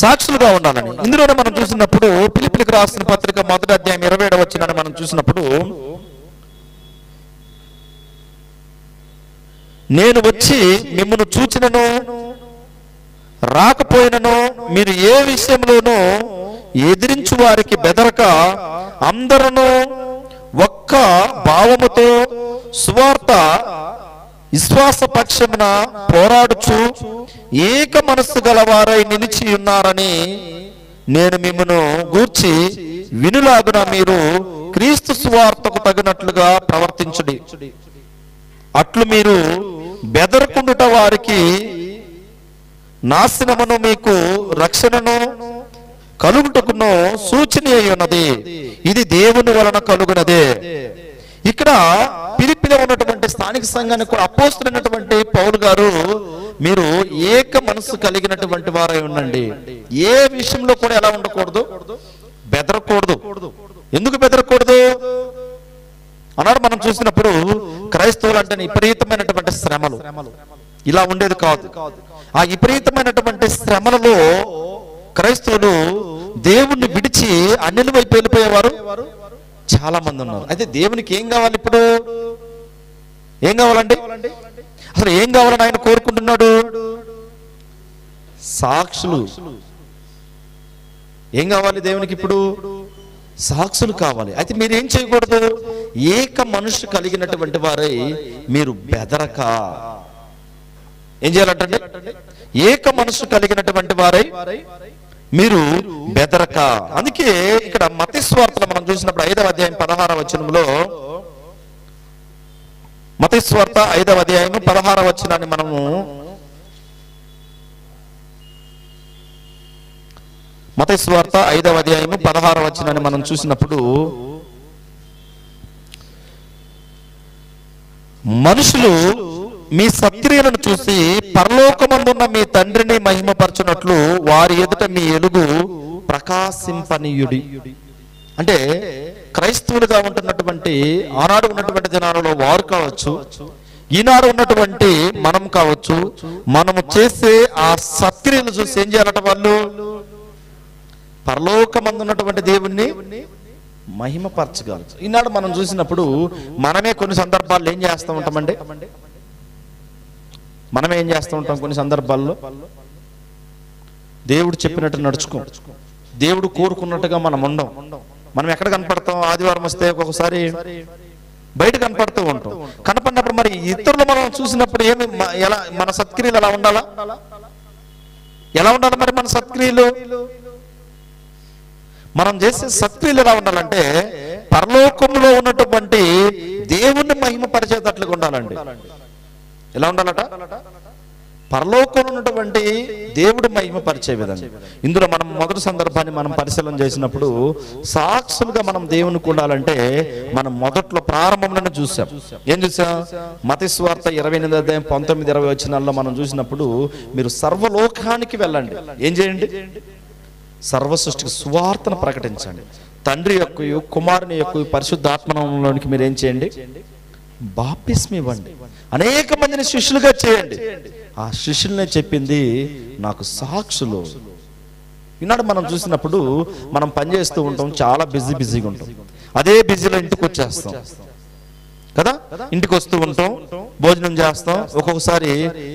సాక్షులుగా ఉండాలని. ఇందులోనే మనం చూసినప్పుడు ఫిలిప్పీలకు రాసిన పత్రిక 1వ అధ్యాయం 27వ వచనాన్ని మనం చూసినప్పుడు, నేను వచ్చి మిమ్మల్ని చూచినను రాకపోయినను మీరు ఏ విషయంలోనూ ఎదిరించు వారికి బెదరక అందరూ ఒక్క భావముతో సువార్త విశ్వాస పక్షమున పోరాడుచు ఏక మనస్సు గలవారై నిలిచి ఉన్నారని నేను మిమ్మను గూర్చి వినులాగున మీరు క్రీస్తు సువార్తకు తగినట్లుగా ప్రవర్తించుడి. అట్లు మీరు బెదరకుండుట వారికి నాశనమును మీకు రక్షణను కలుగుటకును సూచన అయి ఉన్నది. ఇది దేవుని వలన కలుగునదే. ఇక్కడ ఫిలిప్పీలో ఉన్నటువంటి స్థానిక సంఘానికి అపోస్తలుడైనటువంటి పౌలు గారు మీరు ఏక మనసు కలిగినటువంటి వారై ఉండండి. ఏ విషయంలో కూడా ఎలా ఉండకూడదు? బెదరకూడదు. ఎందుకు బెదరకూడదు అన్నాడు. మనం చూసినప్పుడు క్రైస్తవులు అంటే విపరీతమైనటువంటి శ్రమలు ఇలా ఉండేది కాదు. ఆ విపరీతమైనటువంటి శ్రమలలో క్రైస్తవులు దేవుణ్ణి విడిచి అన్యుల వైపు వెళ్ళిపోయేవారు చాలా మంది ఉన్నారు. అయితే దేవునికి ఏం కావాలి? ఇప్పుడు ఏం కావాలండి? అసలు ఏం కావాలని ఆయన కోరుకుంటున్నాడు? సాక్షులు. ఏం కావాలి దేవునికి ఇప్పుడు? సాక్షులు కావాలి. అయితే మీరు ఏం చేయకూడదు? ఏక మనుషు కలిగినటువంటి వారై మీరు బెదరక ఏం చేయాలంటే, ఏక మనసు కలిగినటువంటి వారై మీరు బెదరక. అందుకే ఇక్కడ మత్తయి సువార్తలో మనం చూసినప్పుడు 5వ అధ్యాయం 16వ వచనంలో, మత్తయి సువార్త 5వ అధ్యాయం 16వ వచనాన్ని మనము మత్తయి సువార్త 5వ అధ్యాయం 16వ వచనాన్ని మనం చూసినప్పుడు, మనుషులు మీ సత్క్రియలను చూసి పరలోకమందున్న మీ తండ్రిని మహిమపరచునట్లు వారి ఎదుట మీ ఎలుగు ప్రకాశింపనీయుడి. అంటే క్రైస్తవులుగా ఉంటున్నటువంటి ఆనాడు ఉన్నటువంటి దినాలలో వారు కావచ్చు, ఈనాడు ఉన్నటువంటి మనం కావచ్చు, మనము చేసే ఆ సత్క్రియలు చూసి ఏం చేయాలట? వాళ్ళు పరలోకమందున్నటువంటి దేవుణ్ణి మహిమపరచగలరు. ఈనాడు మనం చూసినప్పుడు మనమే కొన్ని సందర్భాల్లో ఏం చేస్తూ ఉంటామండి? మనమే ఏం చేస్తూ ఉంటాం? కొన్ని సందర్భాల్లో దేవుడు చెప్పినట్టు నడుచుకో, దేవుడు కోరుకున్నట్టుగా మనం ఉండం. మనం ఎక్కడ కనపడతాం? ఆదివారం వస్తే ఒక్కొక్కసారి బయట కనపడుతూ ఉంటాం. కనపడినప్పుడు మరి ఇతరులు మనం చూసినప్పుడు ఎలా మన సత్క్రియలు ఎలా ఉండాలా? ఎలా ఉండాలి మరి మన సత్క్రియలు? మనం చేసే సత్క్రియలు ఎలా ఉండాలంటే పరలోకంలో ఉన్నటువంటి దేవుణ్ణి మహిమపరిచేటట్లుగా ఉండాలండి. ఎలా ఉండాలట? పరలోకంలో ఉన్నటువంటి దేవుడు మహిమపరిచే విధంగా. ఇందులో మనం మొదటి సందర్భాన్ని మనం పరిశీలన చేసినప్పుడు సాక్షులుగా మనం దేవునికి ఉండాలంటే మనం మొదట్లో ప్రారంభంలోనే చూసాం. ఏం చూసాం? మత్తయి సువార్త 28వ అధ్యాయం 19-20 వచనాల్లో మనం చూసినప్పుడు, మీరు సర్వలోకానికి వెళ్ళండి. ఏం చేయండి? సర్వ సృష్టికి సువార్తను ప్రకటించండి. తండ్రి యొక్క, కుమారుని యొక్క, పరిశుద్ధాత్మలోనికి మీరు ఏం చేయండి? బాప్తిస్మం ఇవ్వండి. అనేక మందిని శిష్యులుగా చేయండి. ఆ శిష్యులనే చెప్పింది నాకు సాక్షులు. ఈనాడు మనం చూసినప్పుడు మనం పనిచేస్తూ ఉంటాం, చాలా బిజీగా ఉంటాం. అదే బిజీలో ఇంటికి వచ్చేస్తాం కదా. ఇంటికి వస్తూ ఉంటాం, భోజనం చేస్తాం. ఒక్కొక్కసారి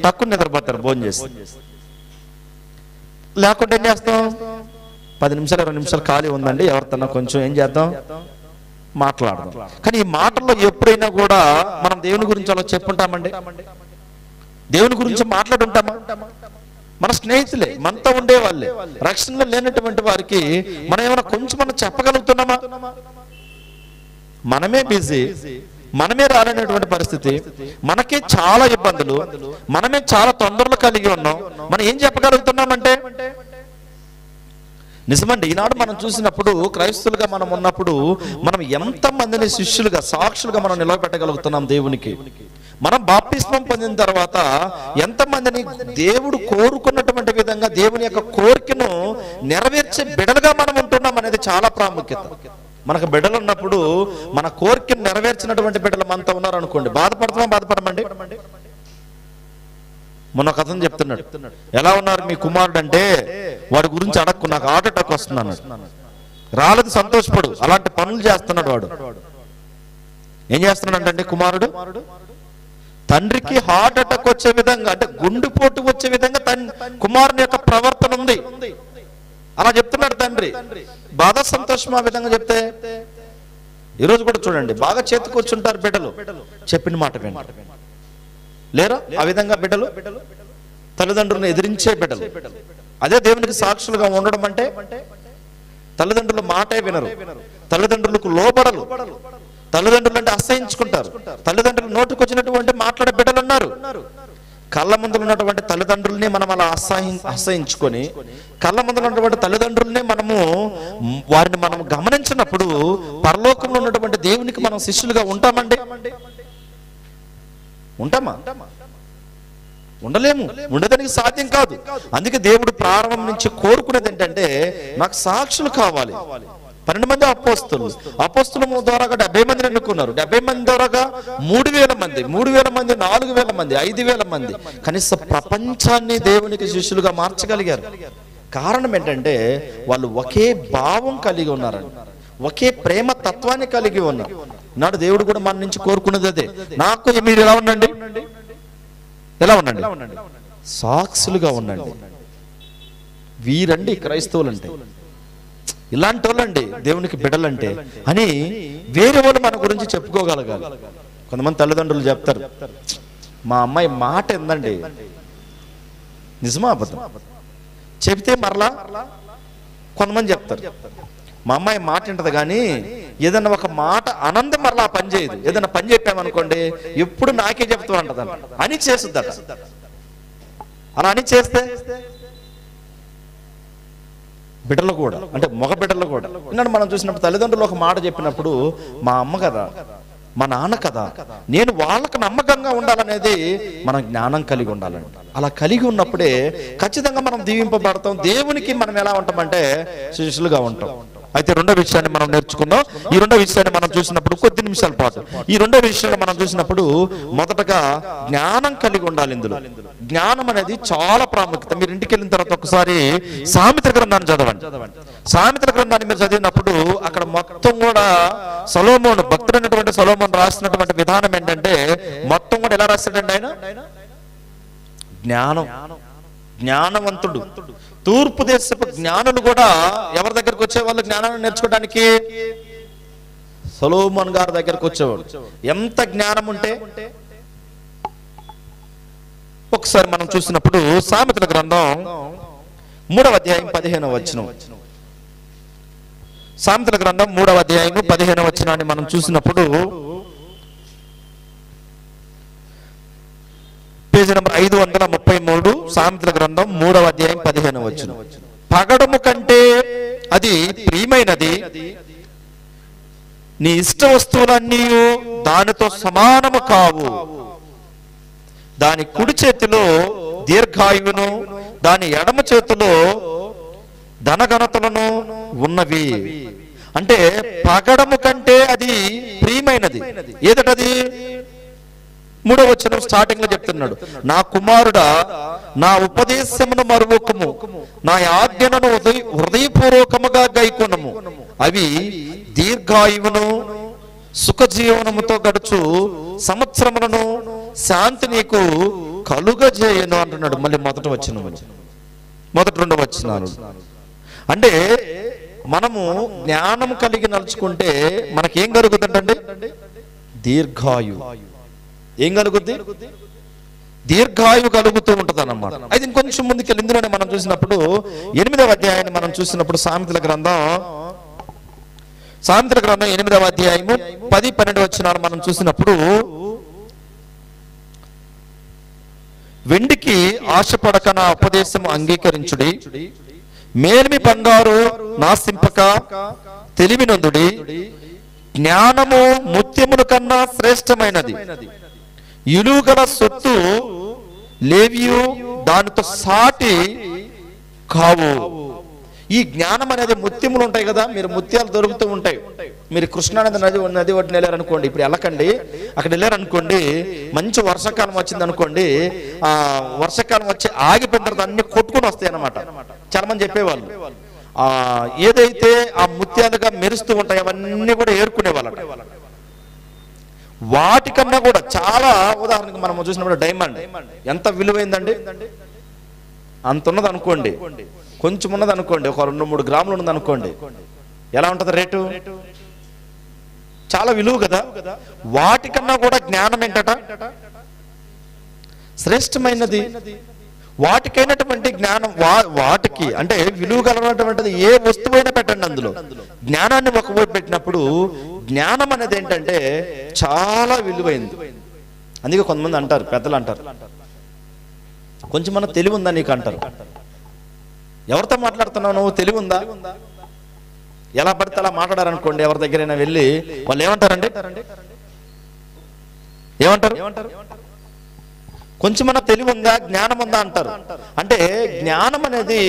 తక్కువ నిద్రపోతారు భోజనం చేసి. లేకుంటే ఏం చేస్తాం? 10 నిమిషాలు 20 నిమిషాలు ఖాళీ ఉందండి, ఎవరితోన్నా కొంచెం ఏం చేద్దాం? మాట్లాడదాం. కానీ ఈ మాటల్లో ఎప్పుడైనా కూడా మనం దేవుని గురించి అలా చెప్పుంటామండి? దేవుని గురించి మాట్లాడుంటామా? మన స్నేహితులే, మనతో ఉండే వాళ్ళే, రక్షణలో లేనటువంటి వారికి మనం ఏమైనా కొంచెం మనం చెప్పగలుగుతున్నామా? మనమే బిజీ, మనమే రాలేనటువంటి పరిస్థితి, మనకే చాలా ఇబ్బందులు, మనమే చాలా తొందరలు కలిగి ఉన్నాం. మనం ఏం చెప్పగలుగుతున్నామంటే నిజమండి. ఈనాడు మనం చూసినప్పుడు క్రైస్తవులుగా మనం ఉన్నప్పుడు మనం ఎంతమందిని శిష్యులుగా, సాక్షులుగా మనం నిలబెట్టగలుగుతున్నాం దేవునికి? మనం బాప్తిస్మం పొందిన తర్వాత ఎంతమందిని దేవుడు కోరుకున్నటువంటి విధంగా దేవుని యొక్క కోరికను నెరవేర్చే బిడ్డలుగా మనం ఉంటున్నాం అనేది చాలా ప్రాముఖ్యత. మనకు బిడ్డలు ఉన్నప్పుడు మన కోరికను నెరవేర్చినటువంటి బిడ్డలు మనతో ఉన్నారు అనుకోండి, బాధపడమండి? మొన్న కథను చెప్తున్నాడు, ఎలా ఉన్నారు మీ కుమారుడు అంటే, వాడి గురించి అడక్కు, నాకు హార్ట్ అటాక్ వస్తున్నాడు. రాలేదు, సంతోషపడు. అలాంటి పనులు చేస్తున్నాడు వాడు. ఏం చేస్తున్నాడంటే కుమారుడు తండ్రికి హార్ట్ అటాక్ వచ్చే విధంగా, అంటే గుండెపోటు వచ్చే విధంగా కుమారుని యొక్క ప్రవర్తన ఉంది. అలా చెప్తున్నాడు తండ్రి. బాధ సంతోషం ఆ విధంగా చెప్తే, ఈరోజు కూడా చూడండి, బాగా చేతికొచ్చుంటారు బిడ్డలు, చెప్పిన మాట వింటారు. లేరా ఆ విధంగా బిడ్డలు? తల్లిదండ్రులను ఎదిరించే బిడ్డలు. అదే దేవునికి సాక్షులుగా ఉండడం అంటే తల్లిదండ్రుల మాటే వినరు, తల్లిదండ్రులకు లోబడలు, తల్లిదండ్రులు అంటే అసహించుకుంటారు. తల్లిదండ్రులు నోటికి వచ్చినటువంటి మాట్లాడే బిడ్డలు ఉన్నారు. కళ్ళ ముందు ఉన్నటువంటి తల్లిదండ్రుల్ని మనం అలా అసహించుకొని, కళ్ళ ముందు ఉన్నటువంటి తల్లిదండ్రుల్ని వారిని మనం గమనించినప్పుడు పరలోకంలో ఉన్నటువంటి దేవునికి మనం శిష్యులుగా ఉంటామండి? ఉంటామా? ఉండలేము, ఉండడానికి సాధ్యం కాదు. అందుకే దేవుడు ప్రారంభం నుంచి కోరుకునేది ఏంటంటే నాకు సాక్షులు కావాలి. 12 మంది అపోస్తుల ద్వారా 70 మందిని ఎన్నుకున్నారు. 70 మంది ద్వారా 3000 మంది, 3000 మంది, 4000 మంది, 5000 మంది, కనీసం ప్రపంచాన్ని దేవునికి శిష్యులుగా మార్చగలిగారు. కారణం ఏంటంటే వాళ్ళు ఒకే భావం కలిగి ఉన్నారండి, ఒకే ప్రేమ తత్వాన్ని కలిగి ఉన్నారు. నాడు దేవుడు కూడా మన నుంచి కోరుకున్నది అదే. నాకు మీరు ఎలా ఉండండి, ఎలా ఉండండి, సాక్షులుగా ఉండండి. వీరండి క్రైస్తవులంటే, ఇలాంటి వాళ్ళండి దేవునికి బిడ్డలంటే అని వేరే వాళ్ళు మన గురించి చెప్పుకోగలగాలి. కొంతమంది తల్లిదండ్రులు చెప్తారు, మా అమ్మాయి మాట ఏందండి, నిజమా అబద్ధం? చెబితే మరలా కొంతమంది చెప్తారు, మా అమ్మాయి మాట వింటది కానీ ఏదన్నా ఒక మాట అనంది మరలా పని చేయదు. ఏదన్నా పని చెప్పామనుకోండి ఎప్పుడు నాకే చెప్తూ ఉంటది అని చేస్తుందట. అలా అని చేస్తే బిడ్డలు కూడా, అంటే మగ బిడ్డలు కూడా నిన్న మనం చూసినప్పుడు తల్లిదండ్రులు ఒక మాట చెప్పినప్పుడు మా అమ్మ కదా, మా నాన్న కదా, నేను వాళ్ళకు నమ్మకంగా ఉండాలనేది మనం జ్ఞానం కలిగి ఉండాలండి. అలా కలిగి ఉన్నప్పుడే ఖచ్చితంగా మనం దీవింపబడతాం. దేవునికి మనం ఎలా ఉంటామంటే శిష్యులుగా ఉంటాం. అయితే రెండో విషయాన్ని మనం నేర్చుకుందాం. ఈ రెండో విషయాన్ని మనం చూసినప్పుడు కొద్ది నిమిషాల పాటు ఈ రెండో విషయాన్ని మనం చూసినప్పుడు మొదటగా జ్ఞానం కలిగి ఉండాలి. ఇందులో జ్ఞానం అనేది చాలా ప్రాముఖ్యత. మీరు ఇంటికి వెళ్ళిన తర్వాత ఒకసారి సామెతల గ్రంథాన్ని చదవండి. సామెతల గ్రంథాన్ని మీరు చదివినప్పుడు అక్కడ మొత్తం కూడా సొలొమోను, భక్తుడైనటువంటి సొలొమోను రాసినటువంటి విధానం ఏంటంటే మొత్తం కూడా ఎలా రాశాడండి ఆయన? జ్ఞానం, జ్ఞానవంతుడు. తూర్పు దేశపు జ్ఞానులు కూడా ఎవరి దగ్గరకు వచ్చేవాళ్ళు జ్ఞానాన్ని నేర్చుకోవడానికి? సొలొమోను గారి దగ్గరకు వచ్చేవాడు. ఎంత జ్ఞానం ఉంటే ఒకసారి మనం చూసినప్పుడు సామెతల గ్రంథం 3వ అధ్యాయం 15వ వచనం, సామెతల గ్రంథం 3వ అధ్యాయం 15వ వచనాన్ని మనం చూసినప్పుడు పేజీ నంబర్ 533, సామెతల గ్రంథం 3వ అధ్యాయం 15వ వచనం. పగడము కంటే అది ప్రియమైనది, నీ ఇష్ట వస్తువులన్నీ దానితో సమానము కావు. దాని కుడి చేతిలో దీర్ఘాయువును, దాని ఎడమ చేతిలో ధనఘనతలను ఉన్నవి. అంటే పగడము కంటే అది ప్రియమైనది. ఏదటది? 3వ వచనం స్టార్టింగ్ లో చెప్తున్నాడు, నా కుమారుడా నా ఉపదేశమును మరువకము, నా ఆజ్ఞలను హృదయపూర్వకముగా గైకొనము. అవి దీర్ఘాయువును, సుఖజీవనముతో గడుచు సంవత్సరములను, శాంతి నీకు కలుగజేయను అంటున్నాడు. మళ్ళీ మొదటి రెండవ వచనాలు. అంటే మనము జ్ఞానం కలిగి నడుచుకుంటే మనకేం కలుగుతుందంటే దీర్ఘాయు. ఏం కలుగుద్ది? దీర్ఘాయువు కలుగుతూ ఉంటది అన్నమాట. అయితే ఇంకొంచెం ముందుకెళ్ళి ఇందులోనే మనం చూసినప్పుడు 8వ అధ్యాయాన్ని మనం చూసినప్పుడు సామెతల గ్రంథం 8వ అధ్యాయము 10-12 వచనాలు మనం చూసినప్పుడు, వెండికి ఆశపడక నా ఉపదేశము అంగీకరించుడి, మేలిమి బంగారు నాశింపక తెలివినందుడి, జ్ఞానము ముత్యముల కన్నా శ్రేష్టమైనది, ఇలుగల సొత్తు లేవియు దానితో సాటి కావు. ఈ జ్ఞానం అనేది ముత్యములు ఉంటాయి కదా, మీరు ముత్యాలు దొరుకుతూ ఉంటాయి. మీరు కృష్ణానది నది ఒడ్డున వెళ్ళారనుకోండి, ఇప్పుడు వెళ్ళకండి, అక్కడ వెళ్ళారనుకోండి, మంచి వర్షాకాలం వచ్చింది అనుకోండి, ఆ వర్షాకాలం వచ్చి ఆగిపోయిన తర్వాత అన్ని కొట్టుకుని వస్తాయి అన్నమాట. చాలా మంది చెప్పేవాళ్ళు ఏదైతే ఆ ముత్యాలుగా మెరుస్తూ ఉంటాయి అవన్నీ కూడా ఏరుకునే వాళ్ళ. వాటికన్నా కూడా చాలా, ఉదాహరణకు మనం చూసినప్పుడు డైమండ్ ఎంత విలువైందండి? అంత ఉన్నది అనుకోండి, కొంచెం ఉన్నది అనుకోండి, ఒక 2-3 గ్రాములు ఉన్నది అనుకోండి, ఎలా ఉంటది రేటు? చాలా విలువ కదా. వాటికన్నా కూడా జ్ఞానం ఏంటట? శ్రేష్టమైనది. వాటికైనటువంటి జ్ఞానం, వాటికి అంటే విలువ కలనటువంటిది ఏ వస్తువైనా పెట్టండి, అందులో జ్ఞానాన్ని ఒకవైపు పెట్టినప్పుడు జ్ఞానం అనేది ఏంటంటే చాలా విలువైంది. అందుకే కొంతమంది అంటారు, పెద్దలు అంటారు, కొంచెం మన తెలివి ఉందా నీకు అంటారు. ఎవరితో మాట్లాడుతున్నావు నువ్వు? తెలివి ఉందా? ఎలా పడితే అలా మాట్లాడారనుకోండి, ఎవరి దగ్గరైనా వెళ్ళి వాళ్ళు ఏమంటారండి? ఏమంటారు? కొంచెం మన తెలివి ఉందా, జ్ఞానం ఉందా అంటారు. అంటే జ్ఞానం అనేది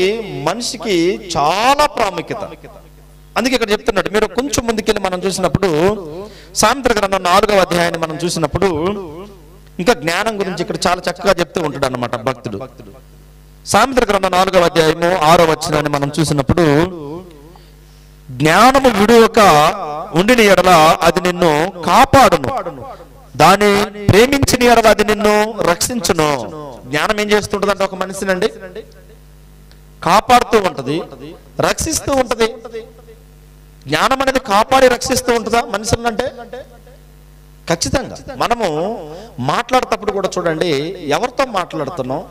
మనిషికి చాలా ప్రాముఖ్యత. అందుకే ఇక్కడ చెప్తున్నాడు. మీరు కొంచెం ముందుకెళ్ళి మనం చూసినప్పుడు సామెతల గ్రంథం 4వ అధ్యాయాన్ని మనం చూసినప్పుడు ఇంకా జ్ఞానం గురించి ఇక్కడ చాలా చక్కగా చెప్తూ ఉంటాడు అన్నమాట భక్తుడు. సామెతల గ్రంథం 4వ అధ్యాయము 6వ వచనాన్ని మనం చూసినప్పుడు, జ్ఞానము విడువక ఉండిన ఎడల అది నిన్ను కాపాడును, దాన్ని ప్రేమించిన ఎడల అది నిన్ను రక్షించును. జ్ఞానం ఏం చేస్తుంటదంటే ఒక మనిషినండి కాపాడుతూ ఉంటది, రక్షిస్తూ ఉంటది. జ్ఞానం అనేది కాపాడి రక్షిస్తూ ఉంటుందా మనుషులంటే? ఖచ్చితంగా. మనము మాట్లాడేటప్పుడు కూడా చూడండి, ఎవరితో మాట్లాడుతున్నాం,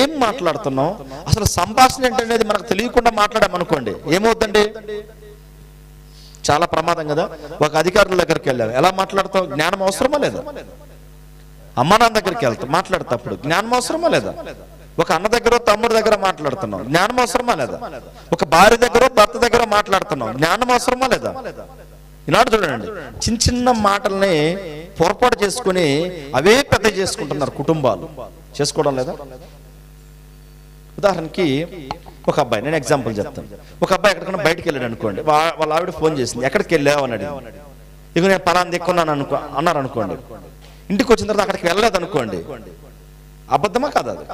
ఏం మాట్లాడుతున్నాం, అసలు సంభాషణ ఏంటనేది మనకు తెలియకుండా మాట్లాడామనుకోండి ఏమవుతుందండి? చాలా ప్రమాదం కదా. ఒక అధికారుల దగ్గరికి వెళ్ళాం, ఎలా మాట్లాడతాం? జ్ఞానం అవసరమా లేదా? అమ్మ నాన్న దగ్గరికి వెళ్తాం, మాట్లాడేటప్పుడు జ్ఞానం అవసరమా లేదా? ఒక అన్న దగ్గర తమ్ముడి దగ్గర మాట్లాడుతున్నాం, జ్ఞానం అవసరమా లేదా? ఒక భార్య దగ్గర భర్త దగ్గర మాట్లాడుతున్నాం, జ్ఞానం అవసరమా లేదా? ఈనాడు చూడండి, చిన్న చిన్న మాటల్ని పొరపాటు చేసుకుని అవే పెద్ద చేసుకుంటున్నారు కుటుంబాలు. చేసుకోవడం లేదా? ఉదాహరణకి ఒక అబ్బాయి, నేను ఎగ్జాంపుల్ చెప్తాను. ఒక అబ్బాయి ఎక్కడికైనా బయటకు వెళ్ళాడు అనుకోండి, వాళ్ళ ఆవిడ ఫోన్ చేసింది, ఎక్కడికి వెళ్ళావు అని అడిగింది. ఇక నేను పలానా దిక్కున్నాను అన్నారు అనుకోండి. ఇంటికి వచ్చిన తర్వాత అక్కడికి వెళ్ళలేదు అనుకోండి, అబద్ధమా కాదా? అది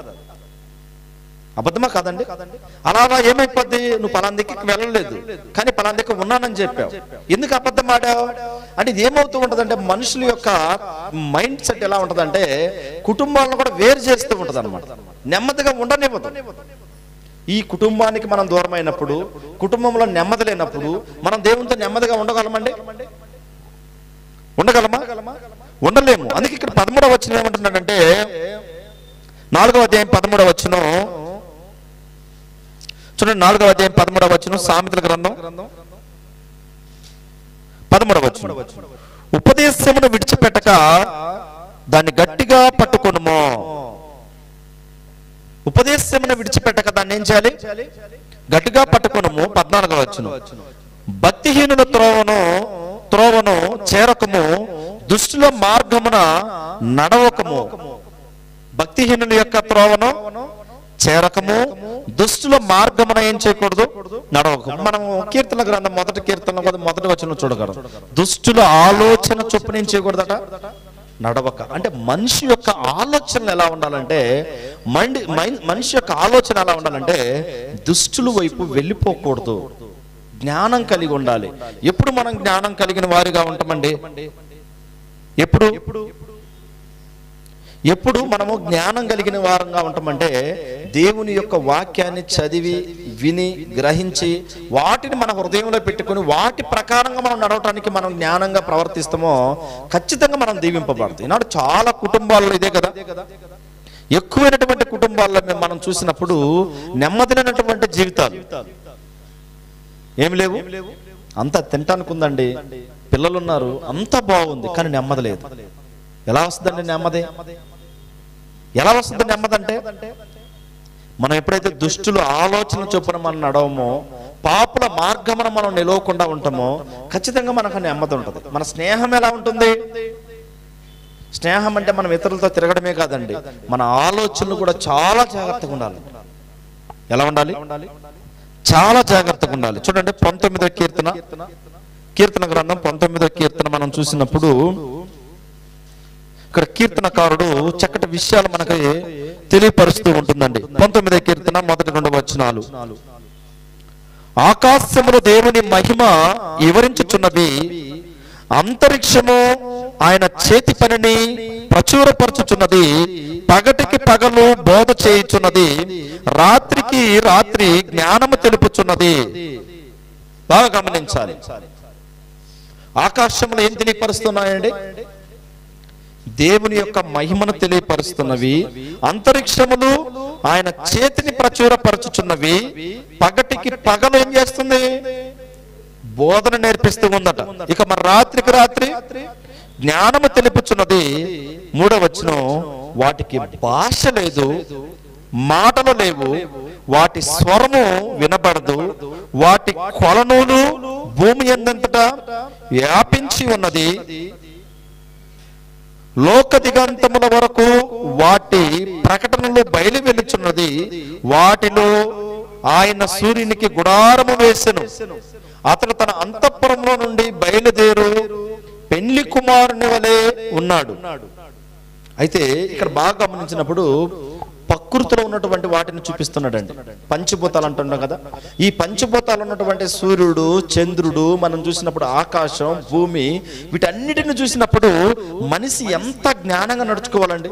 అబద్ధమా కాదండి? అలా ఏమైపోద్ది? నువ్వు పలానా దిక్కుకి వెళ్ళలేదు కానీ పలానా దిక్కు ఉన్నానని చెప్పావు. ఎందుకు అబద్ధం ఆడావు అంటే ఇది ఏమవుతూ ఉంటదంటే, మనుషుల యొక్క మైండ్ సెట్ ఎలా ఉంటదంటే కుటుంబాలను కూడా వేరు చేస్తూ ఉంటది అనమాట. నెమ్మదిగా ఉండనివ్వదు. ఈ కుటుంబానికి మనం దూరం అయినప్పుడు, కుటుంబంలో నెమ్మది లేనప్పుడు మనం దేవునితో నెమ్మదిగా ఉండగలమండి? ఉండగలమా? ఉండలేము. అందుకే ఇక్కడ 13వ వచనం ఏమంటున్నాడంటే, 4వ అధ్యాయం 13వ వచనం చూడండి. 4వ అధ్యాయం 13వ వచనం, సామెతల గ్రంథం 13వ వచనం, ఉపదేశమును విడిచిపెట్టక దాన్ని గట్టిగా పట్టుకొనుము. ఉపదేశమును విడిచిపెట్టక దాన్ని ఏం చేయాలి? గట్టిగా పట్టుకొనుము. 14వ వచనం, భక్తిహీనుల త్రోవను చేరకము, దుష్టుల మార్గమున నడవకము. భక్తిహీనుల యొక్క త్రోవను చేరకము, దుష్టుల మార్గమున ఏం చేయకూడదు? నడవకము. మనం కీర్తన గ్రంథం 1వ కీర్తన 1వ వచనం చూడగలం. దుష్టుల ఆలోచన చొప్పున ఏం చేయకూడదట? నడవక. అంటే మనిషి యొక్క ఆలోచనలు ఎలా ఉండాలంటే, మనిషి యొక్క ఆలోచన ఎలా ఉండాలంటే దుష్టుల వైపు వెళ్ళిపోకూడదు. జ్ఞానం కలిగి ఉండాలి. ఎప్పుడు మనం జ్ఞానం కలిగిన వారిగా ఉంటామండి? ఎప్పుడు మనము జ్ఞానం కలిగిన వారంగా ఉంటామంటే దేవుని యొక్క వాక్యాన్ని చదివి విని గ్రహించి వాటిని మన హృదయంలో పెట్టుకుని వాటి ప్రకారంగా మనం నడవటానికి మనం జ్ఞానంగా ప్రవర్తిస్తామో ఖచ్చితంగా మనం దీవింపబడతాం. ఈనాడు చాలా కుటుంబాల్లో ఇదే కదా. ఎక్కువైనటువంటి కుటుంబాల్లో మనం చూసినప్పుడు నెమ్మది లేనటువంటి జీవితాలు ఏమి లేవు. అంతా తినటానికి ఉందండి, పిల్లలున్నారు, అంతా బాగుంది, కానీ నెమ్మది లేదు. ఎలా వస్తుందండి నెమ్మది? ఎలా వస్తుంది నెమ్మది అంటే, మనం ఎప్పుడైతే దుష్టుల ఆలోచన చొప్పున మనం నడవమో, పాపుల మార్గమున మనం నిలవకుండా ఉంటామో ఖచ్చితంగా మనకు నెమ్మది ఉంటుంది. మన స్నేహం ఎలా ఉంటుంది? స్నేహం అంటే మనం ఇతరులతో తిరగడమే కాదండి, మన ఆలోచనలు కూడా చాలా జాగ్రత్తగా ఉండాలి. ఎలా ఉండాలి? చాలా జాగ్రత్తగా ఉండాలి. చూడండి 19వ కీర్తన గ్రంథం 19వ కీర్తన మనం చూసినప్పుడు ఇక్కడ కీర్తనకారుడు చక్కటి విషయాలు మనకి తెలియపరుస్తూ ఉంటుందండి. 19వ కీర్తన 1-2 వచనాలు, ఆకాశములో దేవుని మహిమ వివరించుచున్నది, అంతరిక్షము ఆయన చేతి పనిని ప్రచురపరచుచున్నది, పగటికి పగలు బోధ చేయుచున్నది, రాత్రికి రాత్రి జ్ఞానము తెలుపుచున్నది. బాగా గమనించాలి. ఆకాశంలో ఏం తెలియపరుస్తున్నాయండి? దేవుని యొక్క మహిమను తెలియపరుస్తున్నవి. అంతరిక్షములు ఆయన చేతిని ప్రచురపరచుచున్నవి. పగటికి పగలు ఏం చేస్తుంది? బోధన నేర్పిస్తూ ఉందట. ఇక మరి రాత్రికి రాత్రి జ్ఞానము తెలుపుచున్నది. 3వ వచనం, వాటికి భాష లేదు, మాటలు లేవు, వాటి స్వరము వినబడదు, వాటి కొలనులు భూమి ఎందంతటా వ్యాపించి ఉన్నది, లోక దిగంతముల వరకు వాటి ప్రకటనలు బయలు వెలుచున్నది, వాటిలో ఆయన సూర్యునికి గుడారము వేసెను, అతను తన అంతఃపురంలో నుండి బయలుదేరు పెళ్లి కుమారుని వలె ఉన్నాడు. అయితే ఇక్కడ బాగా గమనించినప్పుడు ప్రకృతిలో ఉన్నటువంటి వాటిని చూపిస్తున్నాడండి. పంచభూతాలు అంటున్నాం కదా, ఈ పంచభూతాలు ఉన్నటువంటి సూర్యుడు, చంద్రుడు, మనం చూసినప్పుడు ఆకాశం, భూమి, వీటన్నిటిని చూసినప్పుడు మనిషి ఎంత జ్ఞానంగా నడుచుకోవాలండి.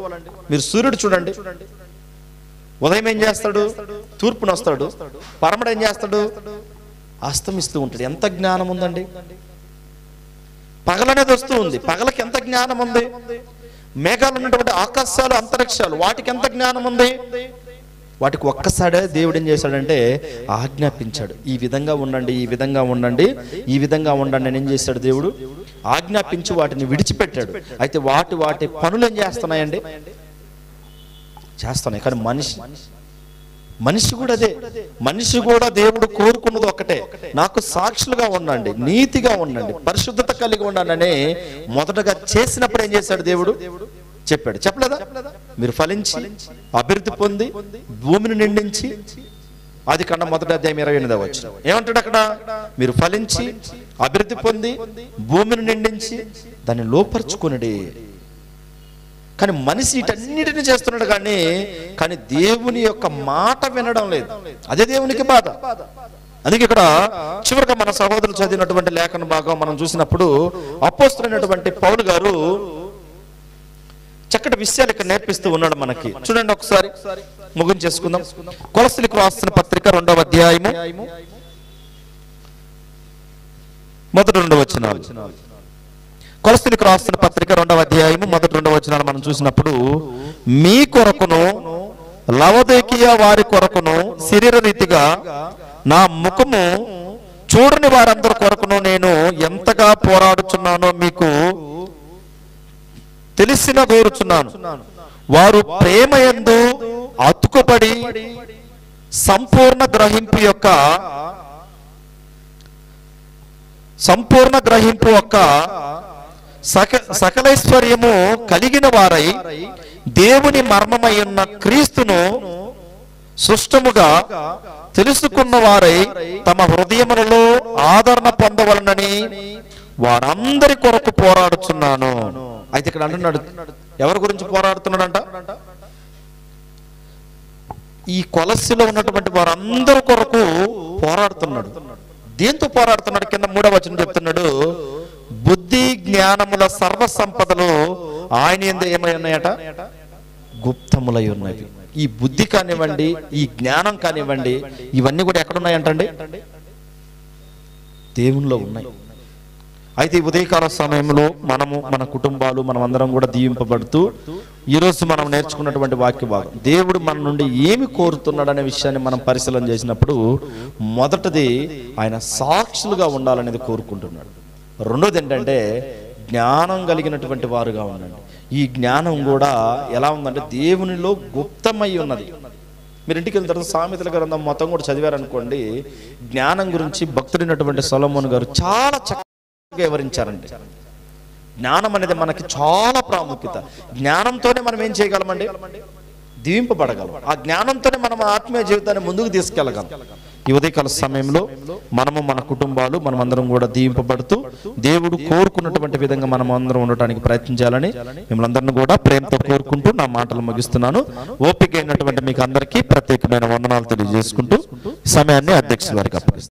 మీరు సూర్యుడు చూడండి, ఉదయం ఏం చేస్తాడు? తూర్పున వస్తాడు. పరమడు ఏం చేస్తాడు? అస్తమిస్తూ ఉంటాడు. ఎంత జ్ఞానం ఉందండి. పగలనేది వస్తూ ఉంది, పగలకి ఎంత జ్ఞానం ఉంది. మేఘాలు ఉన్నటువంటి ఆకాశాలు, అంతరిక్షాలు, వాటికి ఎంత జ్ఞానం ఉంది. వాటికి ఒక్కసారే దేవుడు ఏం చేశాడంటే ఆజ్ఞాపించాడు, ఈ విధంగా ఉండండి, ఈ విధంగా ఉండండి, ఈ విధంగా ఉండండి అని ఏం చేశాడు దేవుడు? ఆజ్ఞాపించి వాటిని విడిచిపెట్టాడు. అయితే వాటి పనులు ఏం చేస్తున్నాయండి? చేస్తున్నాయి. కానీ మనిషి కూడా అదే. మనిషి కూడా దేవుడు కోరుకున్నది ఒక్కటే, నాకు సాక్షులుగా ఉండండి, నీతిగా ఉండండి, పరిశుద్ధత కలిగి ఉండండి. మొదటగా చేసినప్పుడు ఏం చేశాడు దేవుడు? చెప్పాడు. చెప్పలేదా? మీరు ఫలించి అభివృద్ధి పొంది భూమిని నిండించి, ఆదికాండం 1వ అధ్యాయం 28వ వచనం ఏమంటాడు అక్కడ? మీరు ఫలించి అభివృద్ధి పొంది భూమిని నిండించి దాన్ని లోపరుచుకునడి. కానీ మనిషి వీటన్నిటిని చేస్తున్నాడు, కానీ దేవుని యొక్క మాట వినడం లేదు. అదే దేవునికి బాధ. అందుకే ఇక్కడ చివరిగా మన సహోదరులు చదివినటువంటి లేఖన భాగం మనం చూసినప్పుడు అపోస్తలుడైనటువంటి పౌలు గారు చక్కటి విషయాలు ఇక్కడ నేర్పిస్తూ ఉన్నాడు మనకి. చూడండి ఒకసారి ముగించేసుకుందాం. కొలస్సీలకు రాసిన పత్రిక 2వ అధ్యాయము 1-2 వచనాలు. కొలస్సీలకు రాసిన పత్రిక 2వ అధ్యాయము 1-2 వచనాలు మనం చూసినప్పుడు, మీ కొరకును లవోదికీయ వారి కొరకును శరీర రీతిగా నా ముఖము చూడని వారందరి కొరకును నేను ఎంతగా పోరాడుచున్నానో మీకు తెలిసిన కోరుచున్నాను. వారు ప్రేమ యందు అతుకుపడి సంపూర్ణ గ్రహింపు యొక్క సకలైశ్వర్యము కలిగిన వారై దేవుని మర్మమై ఉన్న క్రీస్తును సుష్టముగా తెలుసుకున్న వారై తమ హృదయములలో ఆదరణ పొందవలనని వారందరి కొరకు పోరాడుచున్నాను. అయితే ఇక్కడ అంటున్నాడు, ఎవరి గురించి పోరాడుతున్నాడంట? ఈ కొలస్సీలో ఉన్నటువంటి వారందరి కొరకు పోరాడుతున్నాడు. దేంతో పోరాడుతున్నాడు? కింద 3వ వచనం చెప్తున్నాడు, బుద్ధి జ్ఞానముల సర్వ సంపదలు ఆయన యందు ఏమై ఉన్నాయట? గుప్తములై ఉన్నవి. ఈ బుద్ధి కానివ్వండి, ఈ జ్ఞానం కానివ్వండి, ఇవన్నీ కూడా ఎక్కడున్నాయంటండి? దేవునిలో ఉన్నాయి. అయితే ఈ ఉదయకాల సమయంలో మనము, మన కుటుంబాలు, మనం అందరం కూడా దీవింపబడుతూ ఈరోజు మనం నేర్చుకున్నటువంటి వాక్య భాగం, దేవుడు మన నుండి ఏమి కోరుతున్నాడు అనే విషయాన్ని మనం పరిశీలన చేసినప్పుడు, మొదటిది ఆయన సాక్షులుగా ఉండాలనేది కోరుకుంటున్నాడు. రెండోది ఏంటంటే జ్ఞానం కలిగినటువంటి వారుగా ఉండండి. ఈ జ్ఞానం కూడా ఎలా ఉందంటే దేవునిలో గుప్తమై ఉన్నది. మీరు ఇంటికి వెళ్ళిన తర్వాత సామెతల గ్రంథం మొత్తం కూడా చదివారనుకోండి, జ్ఞానం గురించి భక్తుడైనటువంటి సొలొమోను గారు చాలా చక్కగా వివరించారండి. జ్ఞానం అనేది మనకి చాలా ప్రాముఖ్యత. జ్ఞానంతోనే మనం ఏం చేయగలమండి? దీవింపబడగలం. ఆ జ్ఞానంతోనే మనం ఆత్మీయ జీవితాన్ని ముందుకు తీసుకెళ్ళగలం. ఈ ఉదయకాల సమయంలో మనము, మన కుటుంబాలు, మనమందరం కూడా దీవింపబడుతూ దేవుడు కోరుకున్నటువంటి విధంగా మనం అందరం ఉండటానికి ప్రయత్నించాలని మిమ్మల్ని అందరినీ కూడా ప్రేమతో కోరుకుంటూ నా మాటలు ముగిస్తున్నాను. ఓపిక అయినటువంటి మీకు అందరికీ ప్రత్యేకమైన వందనాలు తెలియజేసుకుంటూ సమయాన్ని అధ్యక్షుల వారికి అప్పగిస్తున్నాను.